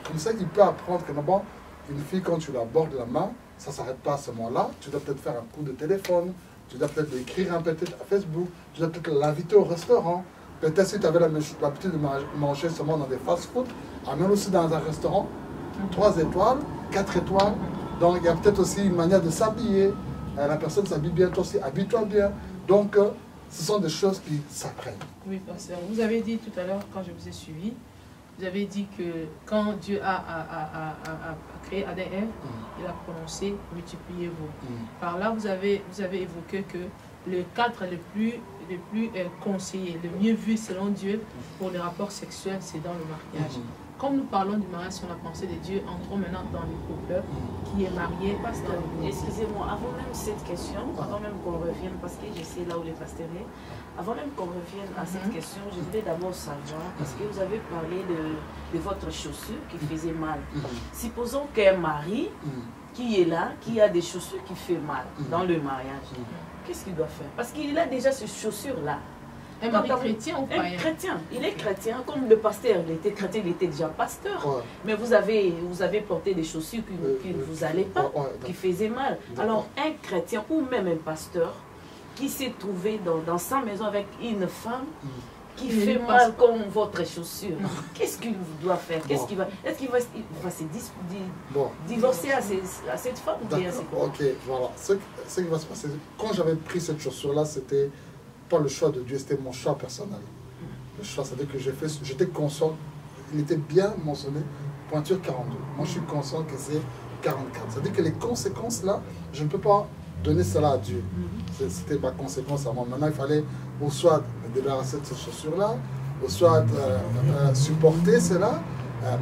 comme ça, il peut apprendre que bon, une fille, quand tu l'abordes la main, ça ne s'arrête pas à ce moment-là. Tu dois peut-être faire un coup de téléphone, tu dois peut-être écrire un petit à Facebook, tu dois peut-être l'inviter au restaurant. Peut-être si tu avais l'habitude de manger seulement dans des fast-food, amène aussi dans un restaurant, 3 étoiles, 4 étoiles. Donc il y a peut-être aussi une manière de s'habiller. La personne s'habille bien, toi aussi, habille-toi bien. Donc, ce sont des choses qui s'apprennent. Oui, pasteur. Vous avez dit tout à l'heure, quand je vous ai suivi, vous avez dit que quand Dieu a créé Adam et Ève, il a prononcé « multipliez-vous ». Par là, vous avez évoqué que le cadre le plus conseillé, le mieux vu selon Dieu pour les rapports sexuels, c'est dans le mariage. Comme nous parlons du mariage sur la pensée de Dieu, entrons maintenant dans le couple qui est marié. Pasteur, excusez-moi, avant même cette question, avant même qu'on revienne, parce que je sais là où le pasteur est, avant même qu'on revienne à cette question, je voulais d'abord savoir, parce que vous avez parlé de votre chaussure qui faisait mal. Supposons qu'un mari qui est là, qui a des chaussures qui fait mal dans le mariage, qu'est-ce qu'il doit faire? Parce qu'il a déjà ces chaussures-là. Un mari chrétien ou pas? Un chrétien. Il est chrétien, comme le pasteur, il était chrétien, il était déjà pasteur. Mais vous avez porté des chaussures qui ne vous allaient pas, qui faisaient mal. Alors, un chrétien ou même un pasteur qui s'est trouvé dans sa maison avec une femme qui fait mal comme votre chaussure, qu'est-ce qu'il doit faire? Est-ce qu'il va se divorcer à cette femme? Ok, voilà. Ce qui va se passer, quand j'avais pris cette chaussure-là, c'était pas le choix de Dieu, c'était mon choix personnel. Le choix, c'est-à-dire que j'étais conscient, il était bien mentionné, pointure 42. Moi, je suis conscient que c'est 44. C'est-à-dire que les conséquences, là, je ne peux pas donner cela à Dieu. C'était ma conséquence à moi. Maintenant, il fallait ou soit me débarrasser de cette chaussure-là, ou soit supporter cela,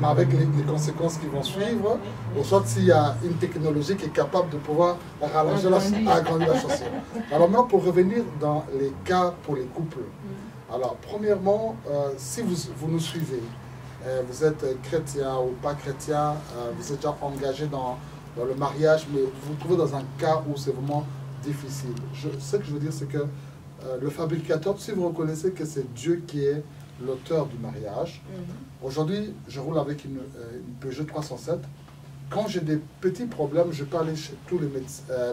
mais avec les conséquences qui vont suivre, ou soit s'il y a une technologie qui est capable de pouvoir rallonger agrandir la chaussure. Alors maintenant, pour revenir dans les cas pour les couples. Alors, premièrement, si vous nous suivez, vous êtes chrétien ou pas chrétien, vous êtes déjà engagé dans le mariage, mais vous vous trouvez dans un cas où c'est vraiment difficile. Ce que je veux dire, c'est que le fabricateur, si vous reconnaissez que c'est Dieu qui est l'auteur du mariage, aujourd'hui, je roule avec une Peugeot 307. Quand j'ai des petits problèmes, je peux aller chez tous les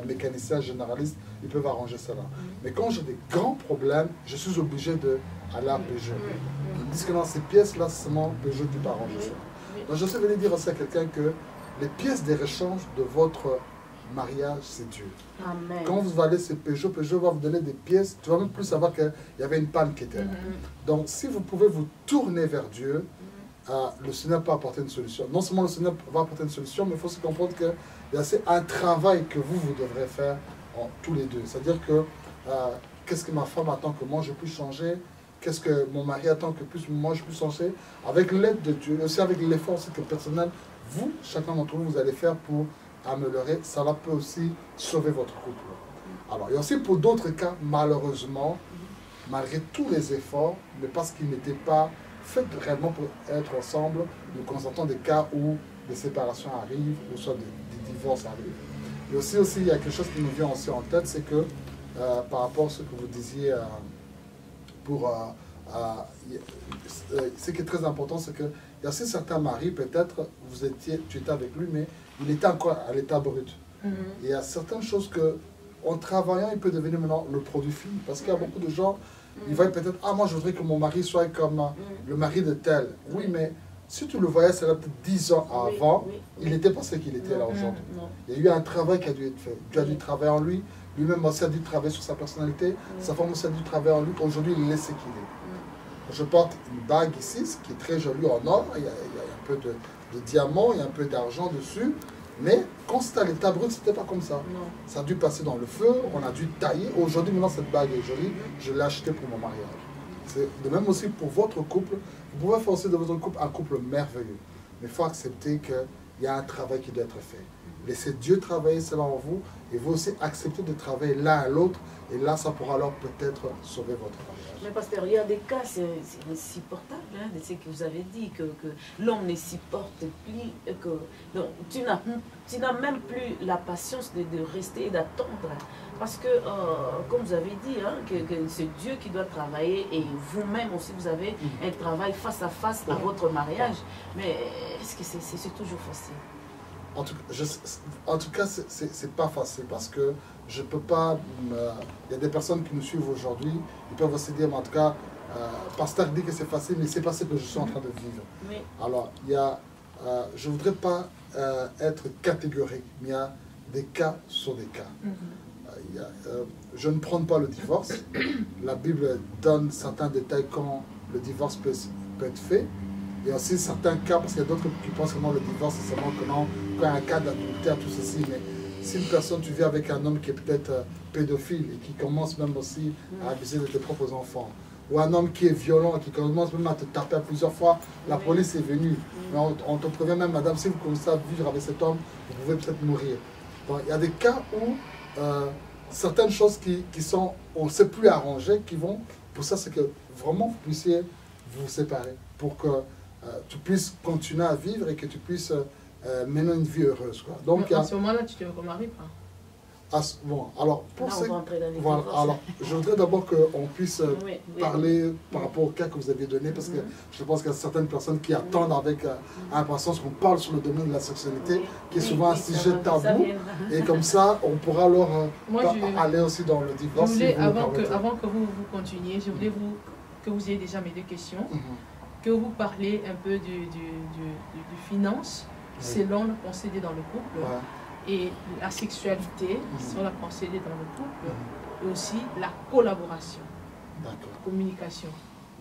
mécaniciens généralistes, ils peuvent arranger cela. Mais quand j'ai des grands problèmes, je suis obligé d'aller à Peugeot. Ils disent que dans ces pièces-là, c'est seulement Peugeot qui peut arranger cela. Donc je sais venir dire aussi à quelqu'un que les pièces de rechange de votre mariage, c'est Dieu. Amen. Quand vous allez chez Peugeot, Peugeot va vous donner des pièces, tu vas même plus savoir qu'il y avait une panne qui était là. Donc si vous pouvez vous tourner vers Dieu, le Seigneur peut apporter une solution. Non seulement le Seigneur va apporter une solution, mais il faut se comprendre qu'il y a un travail que vous devrez faire tous les deux. C'est-à-dire que qu'est-ce que ma femme attend que moi je puisse changer, qu'est-ce que mon mari attend que moi je puisse changer, avec l'aide de Dieu, et aussi avec l'effort personnel, vous, chacun d'entre vous, vous allez faire pour améliorer, ça peut aussi sauver votre couple. Alors, il y a aussi pour d'autres cas, malheureusement, malgré tous les efforts, mais parce qu'ils n'étaient pas faits réellement pour être ensemble, nous constatons des cas où des séparations arrivent, ou soit des divorces arrivent. Et aussi, il y a quelque chose qui nous vient aussi en tête, c'est que par rapport à ce que vous disiez ce qui est très important, c'est qu'il y a aussi certains maris, peut-être, tu étais avec lui, mais il était encore à l'état brut. Il y a certaines choses que, en travaillant, il peut devenir maintenant le produit fini. Parce qu'il y a beaucoup de gens, ils voient peut-être, ah, moi je voudrais que mon mari soit comme le mari de tel. Oui, mais Si tu le voyais, c'est là peut-être 10 ans Oui, avant, oui, il oui. n'était pas ce qu'il était là Non, aujourd'hui. non. Il y a eu un travail qui a dû être fait. Dieu a dû travailler en lui. Lui-même aussi a dû travailler sur sa personnalité. Sa femme aussi a dû travailler en lui. Aujourd'hui, il est ce qu'il est. Je porte une bague ici, ce qui est très joli en or. Il y a un peu de diamant, il y a un peu d'argent dessus. Mais quand c'était à l'état brut, c'était pas comme ça. Non. Ça a dû passer dans le feu, on a dû tailler. Aujourd'hui, maintenant, cette bague est jolie. Je l'ai achetée pour mon mariage. C'est de même aussi pour votre couple. Vous pouvez faire aussi de votre couple un couple merveilleux. Mais il faut accepter qu'il y a un travail qui doit être fait. Laissez Dieu travailler cela en vous et vous aussi acceptez de travailler l'un à l'autre. Et là, ça pourra alors peut-être sauver votre mariage. Mais pasteur, il y a des cas, c'est insupportable, hein, de ce que vous avez dit, que l'homme ne supporte plus, que donc, tu n'as même plus la patience de rester et d'attendre. Parce que, comme vous avez dit, hein, que c'est Dieu qui doit travailler et vous-même aussi, vous avez un travail face à face à votre mariage. Mais est-ce que c'est toujours facile? En tout cas, c'est pas facile parce que je peux pas. Il y a des personnes qui nous suivent aujourd'hui, ils peuvent aussi dire, mais en tout cas, pasteur dit que c'est facile, mais c'est pas ce que je suis en train de vivre. Oui. Alors, je voudrais pas être catégorique, mais il y a des cas sur des cas. Je ne prends pas le divorce. La Bible donne certains détails quand le divorce peut être fait. Il y a aussi certains cas, parce qu'il y a d'autres qui pensent que non, le divorce, c'est seulement que non, quand il y a un cas d'adultère, tout ceci. Mais si une personne, tu vis avec un homme qui est peut-être pédophile et qui commence même aussi à abuser de tes propres enfants, ou un homme qui est violent et qui commence même à te taper plusieurs fois, la police est venue. Mais on te prévient même, madame, si vous commencez à vivre avec cet homme, vous pouvez peut-être mourir. Donc, il y a des cas où certaines choses qui sont, on ne sait plus arranger, qui vont, pour ça, c'est que vraiment vous puissiez vous séparer, pour que tu puisses continuer à vivre et que tu puisses mener une vie heureuse. Quoi. Donc, à ce moment-là, tu te remaries pas. Bon, alors, pour là, voilà, alors, je voudrais d'abord qu'on puisse parler par rapport au cas que vous avez donné, parce que je pense qu'il y a certaines personnes qui attendent avec impatience qu'on parle sur le domaine de la sexualité, qui est souvent un sujet tabou, et comme ça, on pourra alors aller aussi dans le divorce. Je voulais, avant que vous continuiez, je voulais que vous ayez déjà mes deux questions, que vous parlez un peu du finance, selon le procédé dans le couple. Et la sexualité, sur la pensée dans le couple, et aussi la collaboration, la communication.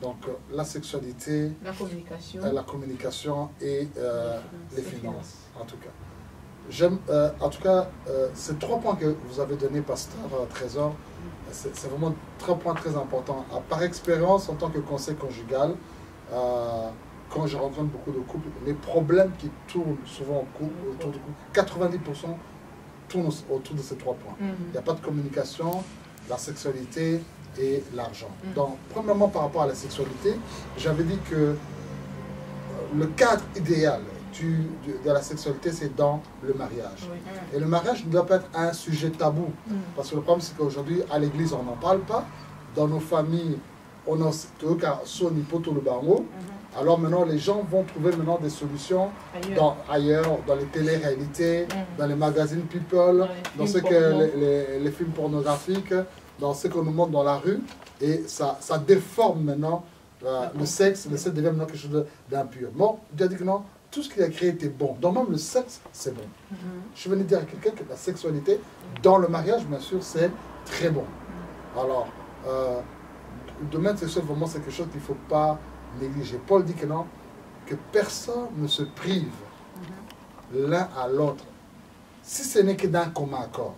Donc la sexualité, la communication et les finances, en tout cas. Ces 3 points que vous avez donnés, pasteur Trésor, c'est vraiment 3 points très importants. Par expérience, en tant que conseil conjugal, quand je rencontre beaucoup de couples, les problèmes qui tournent souvent autour du couple, 90% tournent autour de ces 3 points. Il n'y a pas de communication, la sexualité et l'argent. Donc, premièrement, par rapport à la sexualité, j'avais dit que le cadre idéal de la sexualité, c'est dans le mariage. Et le mariage ne doit pas être un sujet tabou. Parce que le problème, c'est qu'aujourd'hui, à l'église, on n'en parle pas. Dans nos familles, on a le barreau. Alors maintenant, les gens vont trouver maintenant des solutions ailleurs, dans les télé-réalités, dans les magazines People, dans les films pornographiques, dans ce qu'on nous montre dans la rue. Et ça déforme maintenant le sexe devient maintenant quelque chose d'impur. Bon, Dieu a dit que non, tout ce qu'il a créé était bon. Donc même le sexe, c'est bon. Je venais dire à quelqu'un que la sexualité, dans le mariage, bien sûr, c'est très bon. Alors, le domaine sexuel, vraiment, c'est quelque chose qu'il ne faut pas négliger. Paul dit que non, que personne ne se prive l'un à l'autre, si ce n'est que d'un commun accord,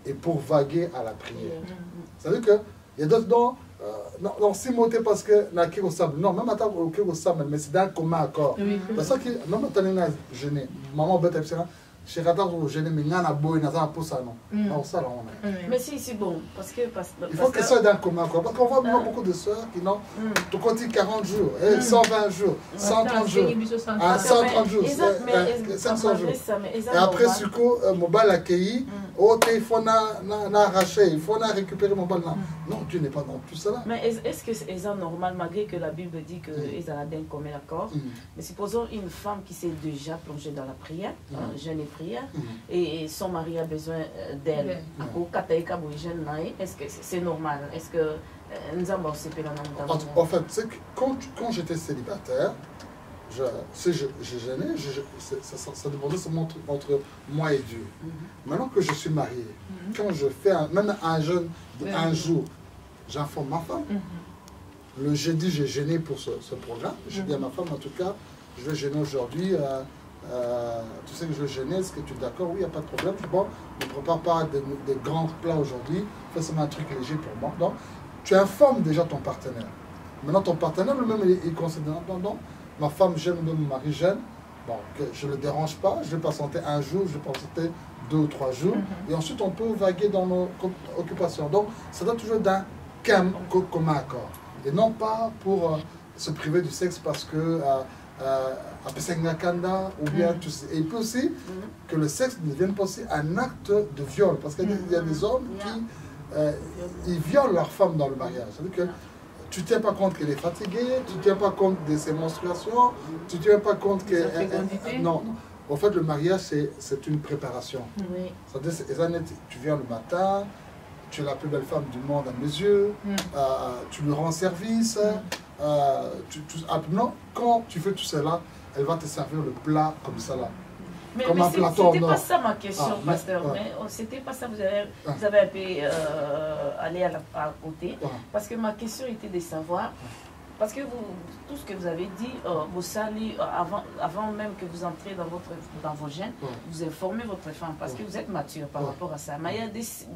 et pour vaguer à la prière. C'est-à-dire qu'il y a d'autres dons, non, si monter parce que non, même à table au sable, mais c'est d'un commun accord. Parce que même à table jeûner, maman bête chez Rata au jeûner, mais il y a un boy, il y a un peu ça non. Non, ça non. Mais si, c'est bon, parce que il faut que ce soit d'un commun accord. Parce qu'on voit beaucoup de sœurs qui n'ont tout compte 40 jours, 120 jours, 130 jours, 130 jours, 500 jours. Et après, ce coup, mon bal accueilli, il faut arracher, il faut récupérer mon bal. Non, Dieu n'est pas dans tout cela. Mais est-ce que c'est normal, malgré que la Bible dit qu'ils ont d'un commun accord, mais supposons une femme qui s'est déjà plongée dans la prière, jeûne et prière, et son mari a besoin d'elle. Est-ce que c'est normal? Est-ce que nous avons en fait, quand j'étais célibataire, si je gênais, ça dépendait seulement entre moi et Dieu. Maintenant que je suis marié, quand je fais, même un jeûne un jour, j'informe ma femme. Le jeudi, j'ai gêné pour ce programme. Je dis à ma femme, en tout cas, je vais gêner aujourd'hui. Tu sais que je vais gêner, est-ce que tu es d'accord? Oui, il n'y a pas de problème. Bon, ne prépare pas des grands plats aujourd'hui, fais seulement un truc léger pour moi. Donc, tu informes déjà ton partenaire. Maintenant, ton partenaire lui-même, il considère, non, ma femme gêne, mon mari gêne. Bon, que je ne le dérange pas, je vais patienter un jour, je vais patienter 2 ou 3 jours. Et ensuite, on peut vaguer dans nos occupations. Donc, ça doit toujours d'un commun accord. Et non pas pour se priver du sexe parce que ou bien tu sais. Et il peut aussi que le sexe ne devienne pas aussi un acte de viol. Parce qu'il y a des hommes qui ils violent leur femme dans le mariage. C'est-à-dire que tu ne tiens pas compte qu'elle est fatiguée, tu ne tiens pas compte de ses menstruations, tu ne tiens pas compte que... non. En fait, le mariage, c'est une préparation. C'est-à-dire, tu viens le matin, tu es la plus belle femme du monde à mes yeux, tu lui rends service, non, quand tu fais tout cela, elle va te servir le plat comme ça là. Mais comme un plateau. C'était pas ça ma question, pasteur. Mais c'était pas ça, vous avez un peu allé à côté. Parce que ma question était de savoir, parce que tout ce que vous avez dit, vous saluez avant même que vous entrez dans vos gènes, vous informez votre femme parce que vous êtes mature par rapport à ça. Mais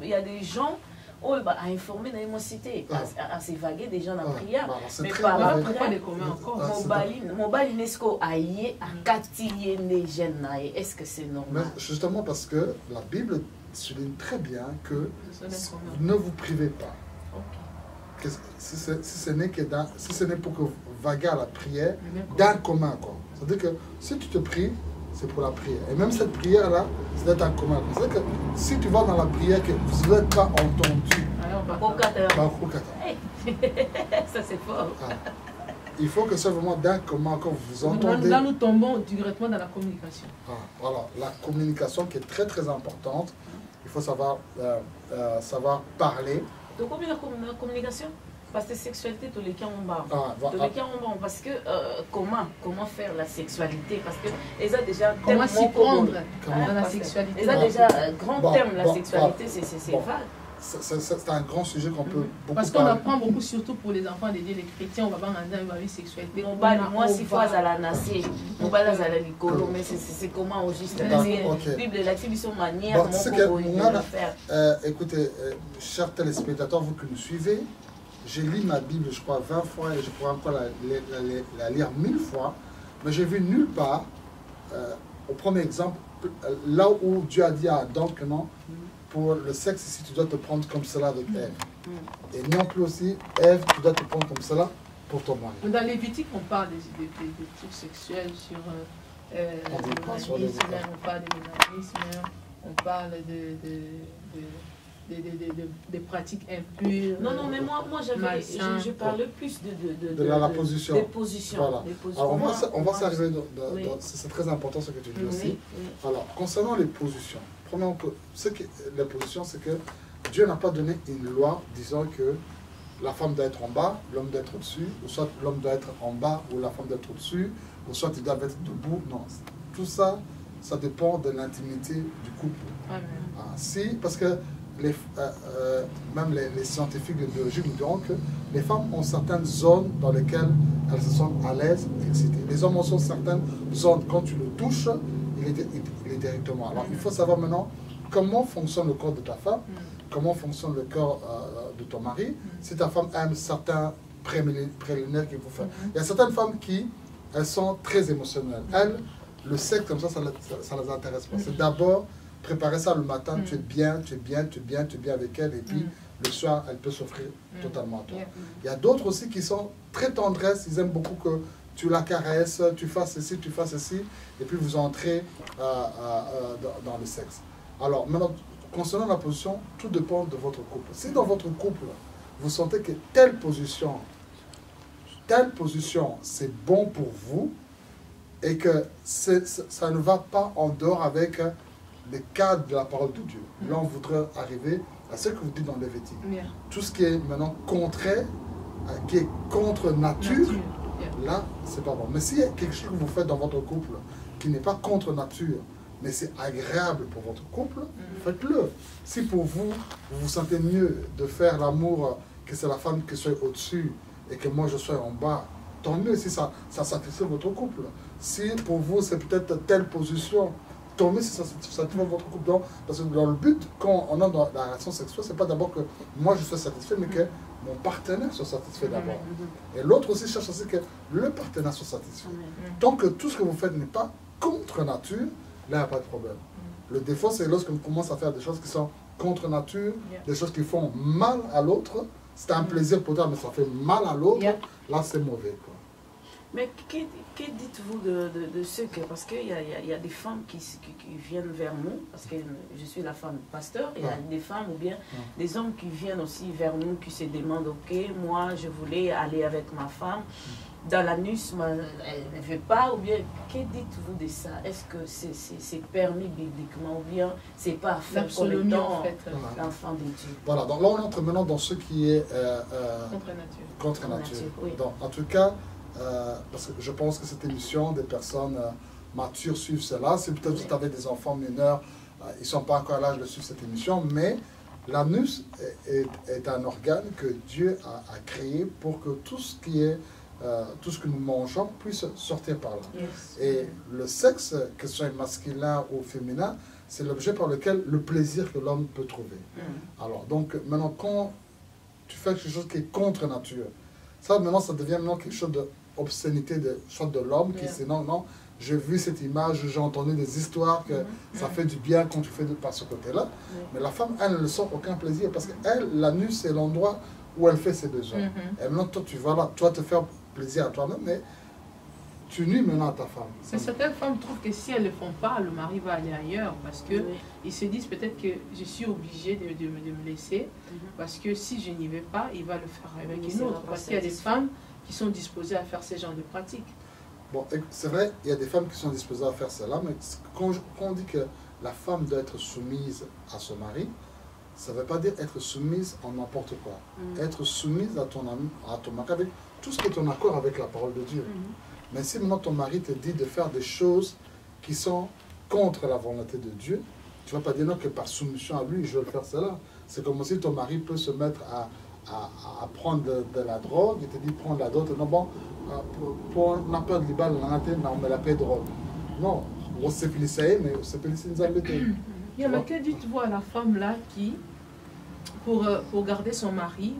il y a des gens à informer dans l'émoncité, à s'évaguer des gens dans la prière. Mais par après, mobile UNESCO aïe à quatrier les jeunes, est-ce que c'est normal? Justement parce que la Bible souligne très bien que ne vous privez pas. Si ce n'est pour que vous vaguez à la prière d'un commun. C'est-à-dire que si tu te pries, c'est pour la prière. Et même cette prière-là, c'est d'être en commun. C'est-à-dire que si tu vas dans la prière que vous n'êtes pas entendu, ça c'est fort. Il faut que ce soit vraiment d'un commun quand vous entendez. Là, nous tombons directement dans la communication. Voilà, la communication qui est très très importante. Il faut savoir parler. De combien la communication? Parce que sexualité, tous les cas on bat. Parce que comment faire la sexualité? Parce que ils ont déjà comment s'y prendre dans la sexualité. Ils ont déjà un grand terme, la sexualité, c'est vague. C'est un grand sujet qu'on peut beaucoup parce qu'on apprend beaucoup, surtout pour les enfants de Dieu, les chrétiens, on va pas demander une vie sexualité. Moi, si fois à la nacée, on va à la licolo, mais c'est comment au juste. La Bible, la Bible, manière, comment faire. Écoutez, chers téléspectateurs, vous que nous suivez, j'ai lu ma Bible, je crois, 20 fois et je pourrais encore la lire 1000 fois, mais j'ai vu nulle part, au premier exemple, là où Dieu a dit à Adam que non, pour le sexe ici, tu dois te prendre comme cela avec Ève. Et non plus aussi, Ève, tu dois te prendre comme cela pour ton mari. Dans Lévitique, on parle des trucs sexuels sur l'onanisme, on parle de l'onanisme, on parle des pratiques impures. Non, mais moi je parle plus de la position. Des positions. Voilà. Alors, on va s'arriver c'est très important ce que tu dis aussi. Alors, concernant les positions, premièrement, les positions, c'est que Dieu n'a pas donné une loi disant que la femme doit être en bas, l'homme doit être au-dessus, ou soit l'homme doit être en bas, ou la femme doit être au-dessus, ou soit ils doivent être debout. Non, tout ça, ça dépend de l'intimité du couple. Parce que même les scientifiques de biologie nous diront que les femmes ont certaines zones dans lesquelles elles se sentent à l'aise, excitées. Les hommes ont certaines zones, quand tu le touches, il est directement. Alors il faut savoir maintenant comment fonctionne le corps de ta femme, comment fonctionne le corps de ton mari, si ta femme aime certains préliminaires qu'il faut faire. Il y a certaines femmes elles sont très émotionnelles. Elles, le sexe comme ça les intéresse pas. C'est d'abord préparer ça le matin, tu es bien avec elle, et puis le soir, elle peut s'offrir totalement à toi. Il y a d'autres aussi qui sont très tendresses, ils aiment beaucoup que tu la caresses, tu fasses ceci, et puis vous entrez dans le sexe. Alors, maintenant, concernant la position, tout dépend de votre couple. Si dans votre couple, vous sentez que telle position, c'est bon pour vous, et que ça ne va pas en dehors avec les cadres de la parole de Dieu. Là, on voudrait arriver à ce que vous dites dans Lévitique. Tout ce qui est maintenant contraire, qui est contre nature, là, c'est pas bon. Mais s'il y a quelque chose que vous faites dans votre couple qui n'est pas contre nature, mais c'est agréable pour votre couple, faites-le. Si pour vous, vous vous sentez mieux de faire l'amour, que c'est la femme qui soit au-dessus et que moi je sois en bas, tant mieux si ça satisfait votre couple. Si pour vous, c'est peut-être telle position, tant mieux si ça satisfait votre couple. Donc, parce que dans le but, quand on est dans la relation sexuelle, c'est pas d'abord que moi je sois satisfait, mais que mon partenaire soit satisfait d'abord. Et l'autre aussi cherche aussi que le partenaire soit satisfait. Tant que tout ce que vous faites n'est pas contre nature, là, il n'y a pas de problème. Le défaut, c'est lorsque vous commencez à faire des choses qui sont contre nature, des choses qui font mal à l'autre. C'est un plaisir pour toi, mais ça fait mal à l'autre. Là, c'est mauvais, quoi. Mais que dites-vous de ce que... Parce qu'il y a des femmes qui viennent vers nous, parce que je suis la femme pasteur, il y a des femmes ou bien des hommes qui viennent aussi vers nous, qui se demandent, ok, moi, je voulais aller avec ma femme, dans l'anus, elle ne veut pas, ou bien, que dites-vous de ça? Est-ce que c'est permis bibliquement, ou bien c'est pas à faire pour le temps, l'enfant de Dieu? Voilà, donc là, on entre maintenant dans ce qui est contre nature. Oui. Donc, en tout cas, parce que je pense que cette émission, des personnes matures suivent cela. Si peut-être vous avez des enfants mineurs, ils ne sont pas encore à l'âge de suivre cette émission, mais l'anus est un organe que Dieu a créé pour que tout ce qui est tout ce que nous mangeons puisse sortir par là. Et le sexe, que ce soit masculin ou féminin, c'est l'objet par lequel le plaisir que l'homme peut trouver. Alors, donc, maintenant, quand tu fais quelque chose qui est contre nature, ça, maintenant, ça devient maintenant quelque chose d'obscénité soit de l'homme qui dit non, j'ai vu cette image, j'ai entendu des histoires que ça fait du bien quand tu fais par ce côté-là. Mais la femme, elle ne sent aucun plaisir parce qu'elle, l'anus, c'est l'endroit où elle fait ses besoins. Et maintenant, toi, tu vas là, tu vas te faire plaisir à toi-même, mais tu nuis maintenant à ta femme. Mais certaines femmes trouvent que si elles ne le font pas, le mari va aller ailleurs parce que ils se disent peut-être que je suis obligée de me laisser parce que si je n'y vais pas, il va le faire avec une autre. Parce qu'il y a des femmes qui sont disposées à faire ce genre de pratiques. Bon, c'est vrai, il y a des femmes qui sont disposées à faire cela, mais quand on dit que la femme doit être soumise à son mari, ça ne veut pas dire être soumise en n'importe quoi. Être soumise à ton mari avec tout ce qui est en accord avec la parole de Dieu. Mais si maintenant ton mari te dit de faire des choses qui sont contre la volonté de Dieu, tu ne vas pas dire non que par soumission à lui, je vais faire cela. C'est comme si ton mari peut se mettre à prendre de la drogue, il te dit prendre la drogue, non bon, pour n'a pas de libéral, on met la paix de drogue. Non, on s'est félicité, mais on s'est félicité nous embêter. Mais que dites-vous à la femme là qui, pour garder son mari,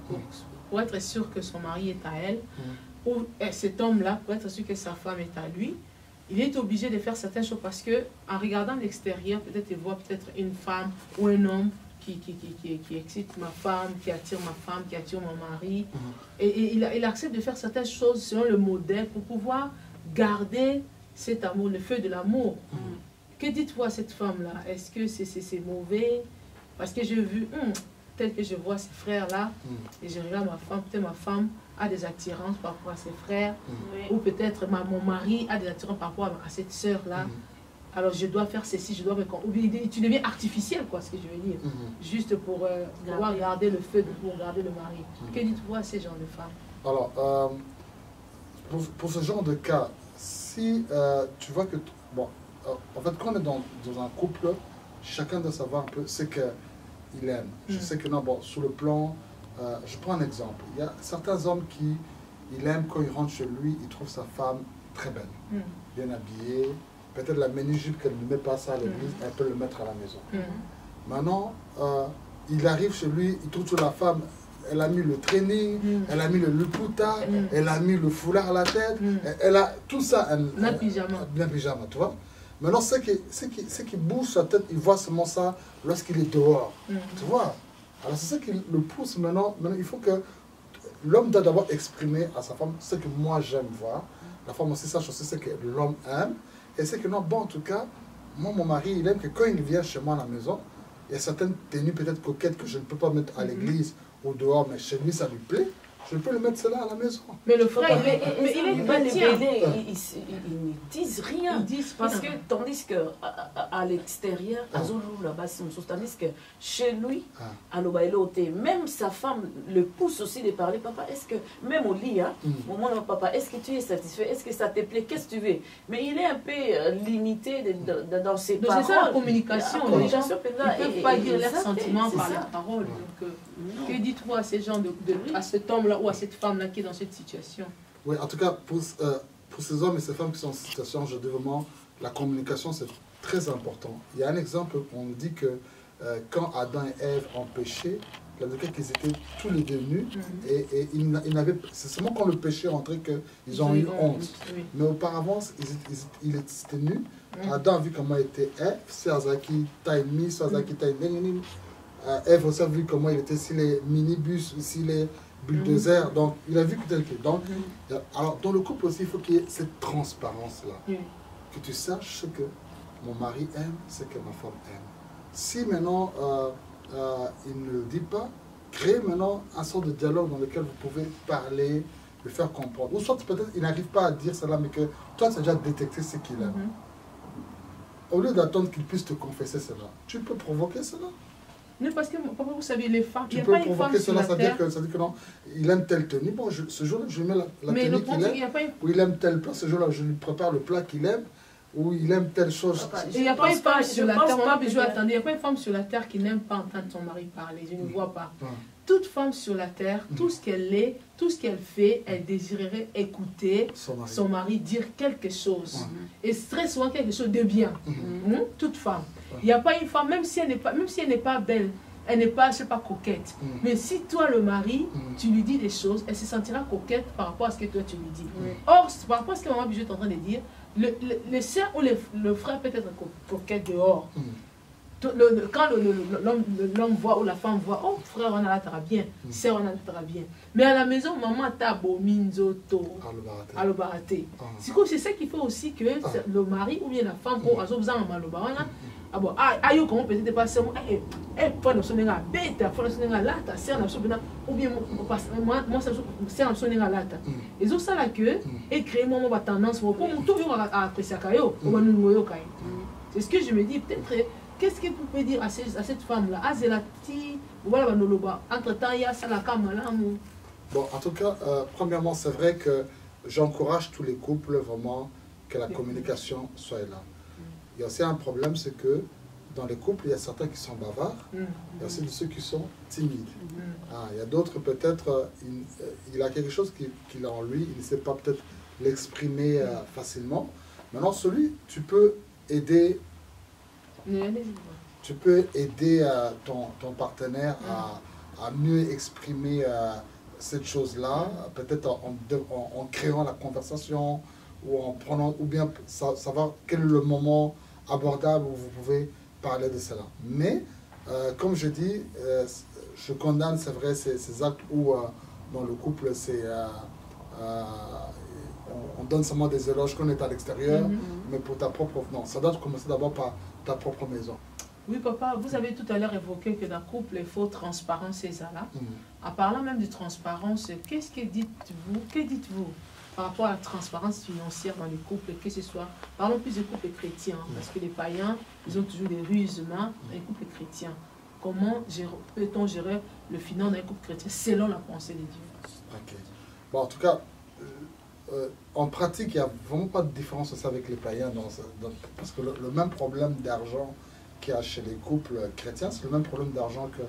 pour être sûr que son mari est à elle, ou cet homme-là, pour être sûr que sa femme est à lui, il est obligé de faire certaines choses parce que en regardant l'extérieur, peut-être il voit peut-être une femme ou un homme qui excite ma femme, qui attire ma femme, qui attire mon mari. Et il accepte de faire certaines choses selon le modèle pour pouvoir garder cet amour, le feu de l'amour. Que dites-vous à cette femme-là? Est-ce que c'est mauvais? Parce que j'ai vu, tel que je vois ces frères-là, et je regarde ma femme, peut-être ma femme a des attirances par rapport à ses frères, ou peut-être mon mari a des attirances par rapport à cette sœur-là. Alors je dois faire ceci, je dois me... Tu deviens artificiel, quoi, ce que je veux dire. Juste pour pouvoir garder le feu, pour garder le mari. Que dites-vous à ces gens de femmes? Alors, pour ce genre de cas, si tu vois que... Bon, en fait, quand on est dans un couple, chacun doit savoir un peu ce qu'il aime. Je sais que non, bon, sur le plan... je prends un exemple. Il y a certains hommes qui aiment quand ils rentrent chez lui, ils trouvent sa femme très belle, bien habillée. Peut-être la mini-jupe qu'elle ne met pas ça à l'église, elle peut le mettre à la maison. Maintenant, il arrive chez lui, il trouve sur la femme, elle a mis le training, elle a mis le luputa, elle a mis le foulard à la tête, elle a tout ça. Un pyjama. Bien pyjama, tu vois. Maintenant, ce qui bouge sa tête, il voit seulement ça lorsqu'il est dehors. Tu vois. Alors, c'est ça qui le pousse maintenant. Maintenant, il faut que l'homme doit d'abord exprimer à sa femme ce que moi j'aime voir. La femme aussi sache aussi ce que l'homme aime. Et c'est que non, bon, en tout cas, moi, mon mari, il aime que quand il vient chez moi à la maison, il y a certaines tenues peut-être coquettes que je ne peux pas mettre à l'église ou dehors, mais chez lui, ça lui plaît. je peux le mettre cela à la maison. Mais le frère, il est chrétien. Ils ne disent rien. Ils disent parce que, tandis qu'à l'extérieur, tandis que chez lui, même sa femme le pousse aussi de parler. Papa, est-ce que, même au lit, moment, papa, est-ce que tu es satisfait? Est-ce que ça te plaît? Qu'est-ce que tu veux? Mais il est un peu limité dans ses paroles. C'est ça la communication. Les gens ne peuvent pas dire leurs sentiments par la leurs paroles. Donc, que dites-vous à ces gens, à cet homme-là ou à cette femme-là qui est dans cette situation? Oui, en tout cas, pour ces hommes et ces femmes qui sont en cette situation, je dis vraiment, la communication, c'est très important. Il y a un exemple, on nous dit que quand Adam et Ève ont péché, il y a qu'ils étaient tous les deux nus, et c'est seulement quand le péché est entré qu'ils ont eu honte. Oui. Mais auparavant, ils étaient nus. Adam a vu comment était Ève, c'est Azaki Taïmi, c'est Azaki Taïmi. Ève aussi a vu comment il était sur les minibus, sur les bulldozers, donc il a vu que tel que. Donc, alors, dans le couple aussi, il faut qu'il y ait cette transparence-là. Que tu saches ce que mon mari aime, ce que ma femme aime. Si maintenant, il ne le dit pas, créez maintenant un sort de dialogue dans lequel vous pouvez parler, le faire comprendre. Ou soit peut-être il n'arrive pas à dire cela, mais que toi, tu as déjà détecté ce qu'il aime. Au lieu d'attendre qu'il puisse te confesser cela, tu peux provoquer cela. Non, parce que, papa, vous savez, les femmes, tu peux provoquer cela, ça veut dire que non, il aime telle tenue. Bon, ce jour-là, je lui mets la tenue qu'il aime, ou il aime tel plat, ce jour-là, je lui prépare le plat qu'il aime, ou il aime telle chose. Il n'y a pas une femme sur la terre, il n'y a pas une femme sur la terre qui n'aime pas entendre son mari parler, je ne vois pas. Toute femme sur la terre, tout ce qu'elle est, tout ce qu'elle fait, elle désirerait écouter son mari dire quelque chose. Et très souvent quelque chose de bien. Toute femme. Il n'y a pas une femme, même si elle n'est pas belle, elle n'est pas, je sais pas, coquette. Mais si toi, le mari, tu lui dis des choses, elle se sentira coquette par rapport à ce que toi, tu lui dis. Or, par rapport à ce que maman Bijou est en train de dire, le sœur ou le frère peut être coquette dehors. Quand l'homme voit ou la femme voit, oh frère, on a la bien, sœur, on a la bien. Mais à la maison, maman tabo minzoto, alobarate. C'est ça qui fait aussi que le mari ou bien la femme, oh, azobzan malobarana, ah bon, ayo comment peut-être pas seulement, faut nous sonner la bête, faut nous sonner la lata, sœur nous sonner, ou bien moi ça sœur nous sonner la lata. Et ça là que et créer moi ma tendance pour tout à apprécier kayo, on va nous noyer kayo. C'est ce que je me dis, peut-être. Qu'est-ce que vous pouvez dire à cette femme-là? Entre-temps, il y a ça la caméra. Bon, en tout cas, premièrement, c'est vrai que j'encourage tous les couples vraiment que la communication soit là. Il y a aussi un problème, c'est que dans les couples, il y a certains qui sont bavards, il y a aussi ceux qui sont timides. Il y a d'autres, peut-être, il a quelque chose qu'il a en lui, il ne sait pas peut-être l'exprimer facilement. Maintenant, tu peux aider. Tu peux aider ton partenaire à mieux exprimer cette chose-là, peut-être en créant la conversation ou en prenant, ou bien savoir quel est le moment abordable où vous pouvez parler de cela. Mais, comme je dis, je condamne, c'est vrai, ces actes où dans le couple, on donne seulement des éloges qu'on est à l'extérieur, mais pour ta propre... Non, ça doit commencer d'abord par ta propre maison. Oui, papa, vous avez tout à l'heure évoqué que dans le couple, il faut transparence et ça là. En parlant même de transparence, qu'est-ce que dites-vous par rapport à la transparence financière dans les couples, que ce soit, parlons plus des couples chrétiens, parce que les païens, ils ont toujours des rusements dans les couples chrétiens. Comment peut-on gérer le finance dans les couples chrétiens selon la pensée de Dieu? Ok. Bon, en tout cas, en pratique, il n'y a vraiment pas de différence aussi avec les païens, parce que le même problème d'argent qu'il y a chez les couples chrétiens, c'est le même problème d'argent que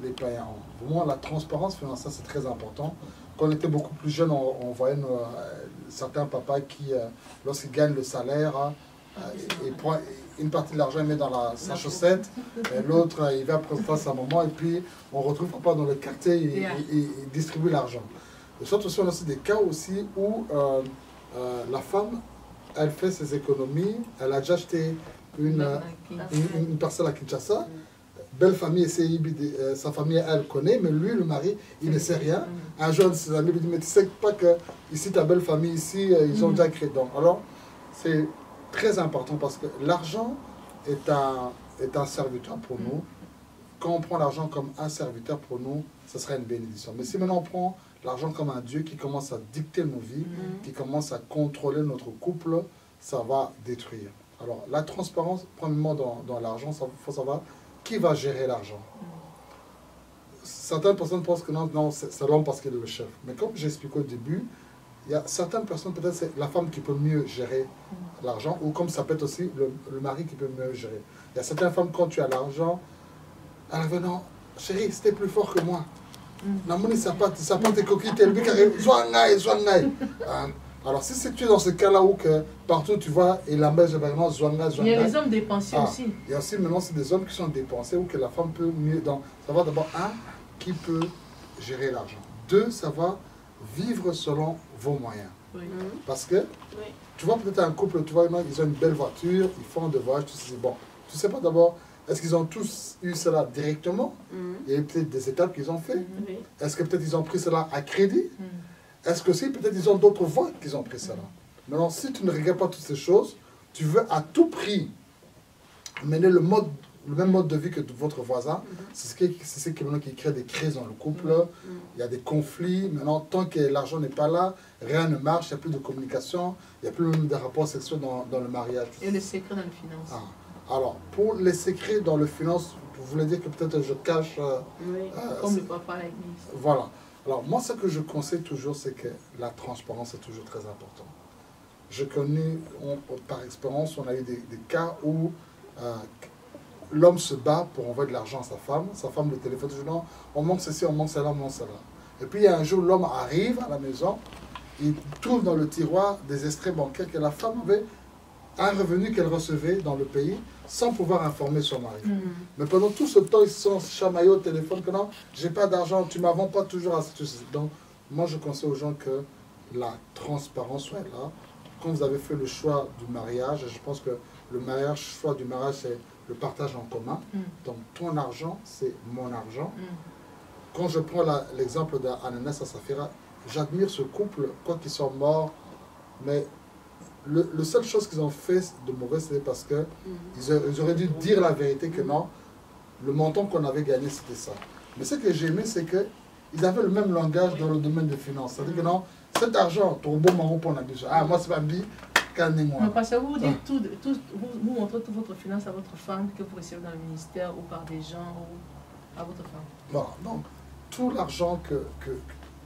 les païens ont. Vraiment, la transparence financière, c'est très important. Quand on était beaucoup plus jeune, on voyait certains papas qui, lorsqu'ils gagnent le salaire, il prend une partie de l'argent, il met dans sa chaussette, l'autre, il va prendre sa maman, et puis on retrouve papa dans le quartier, il distribue l'argent. De sorte aussi, on a aussi des cas aussi où la femme, elle fait ses économies, elle a déjà acheté une parcelle à Kinshasa, belle famille, sa famille, elle connaît, mais lui, le mari, il ne sait rien. Un jour, ses amis lui dit, mais tu sais pas que ici, ta belle famille, ici, ils ont déjà créé. Donc, alors, c'est très important parce que l'argent est un serviteur pour nous. Quand on prend l'argent comme un serviteur pour nous, ce sera une bénédiction. Mais si maintenant on prend l'argent comme un Dieu qui commence à dicter nos vies, qui commence à contrôler notre couple, ça va détruire. Alors, la transparence, premièrement, dans l'argent, il faut savoir qui va gérer l'argent. Certaines personnes pensent que non c'est l'homme parce qu'il est le chef. Mais comme j'expliquais au début, il y a certaines personnes, peut-être c'est la femme qui peut mieux gérer l'argent, ou comme ça peut être aussi le mari qui peut mieux gérer. Il y a certaines femmes, quand tu as l'argent, elles disent non, chérie, c'était plus fort que moi. Namoni, ça pas tes coquilles, t'es le but qui arrive, Zouangaï. Alors, si tu es dans ce cas-là où que partout tu vois, et la mère, vraiment, Zouangaï. Il y a les hommes dépensiers aussi. Il y a aussi maintenant, c'est des hommes qui sont dépensés, ou que la femme peut mieux. Savoir d'abord, qui peut gérer l'argent. 2, savoir vivre selon vos moyens. Oui. Parce que, tu vois, peut-être un couple, tu vois, ils ont une belle voiture, ils font des voyages, tu sais, bon. Tu sais pas d'abord, est-ce qu'ils ont tous eu cela directement? Il y a peut-être des étapes qu'ils ont fait. Est-ce que peut-être ils ont pris cela à crédit? Est-ce que si peut-être ils ont d'autres voies qu'ils ont pris cela? Maintenant, si tu ne regardes pas toutes ces choses, tu veux à tout prix mener le même mode de vie que votre voisin. C'est ce qui crée des crises dans le couple. Il y a des conflits. Maintenant, tant que l'argent n'est pas là, rien ne marche, il n'y a plus de communication, il n'y a plus même de rapports sexuels dans le mariage. Et le secret dans le finance. Alors, pour les secrets dans le finance, vous voulez dire que peut-être je cache... comme le papa à l'église. Voilà. Alors, moi, ce que je conseille toujours, c'est que la transparence est toujours très importante. Je connais, par expérience, on a eu des cas où l'homme se bat pour envoyer de l'argent à sa femme le téléphone toujours, non, on manque ceci, on manque cela, on manque cela. Et puis, il y a un jour, l'homme arrive à la maison, il trouve dans le tiroir des extraits bancaires que la femme avait un revenu qu'elle recevait dans le pays sans pouvoir informer son mari. Mais pendant tout ce temps, ils se sont chamaillés au téléphone que non, j'ai pas d'argent, tu ne m'avons pas toujours assez. Donc, moi, je conseille aux gens que la transparence soit là. Quand vous avez fait le choix du mariage, je pense que le meilleur choix du mariage, c'est le partage en commun. Donc, ton argent, c'est mon argent. Quand je prends l'exemple d'Ananas et Safira, j'admire ce couple, quoi qu'ils soient morts, mais la seule chose qu'ils ont fait de mauvais, c'est parce que ils auraient dû dire la vérité que non, le montant qu'on avait gagné, c'était ça. Mais ce que j'ai aimé, c'est qu'ils avaient le même langage dans le domaine des finances. C'est-à-dire que non, cet argent, ton beau marron pour l'ambition. Ah, moi, c'est pas bien, calmez-moi. Mais parce que vous dites vous montrez toute votre finance à votre femme que vous recevez dans le ministère ou par des gens ou à votre femme. Voilà, donc, tout l'argent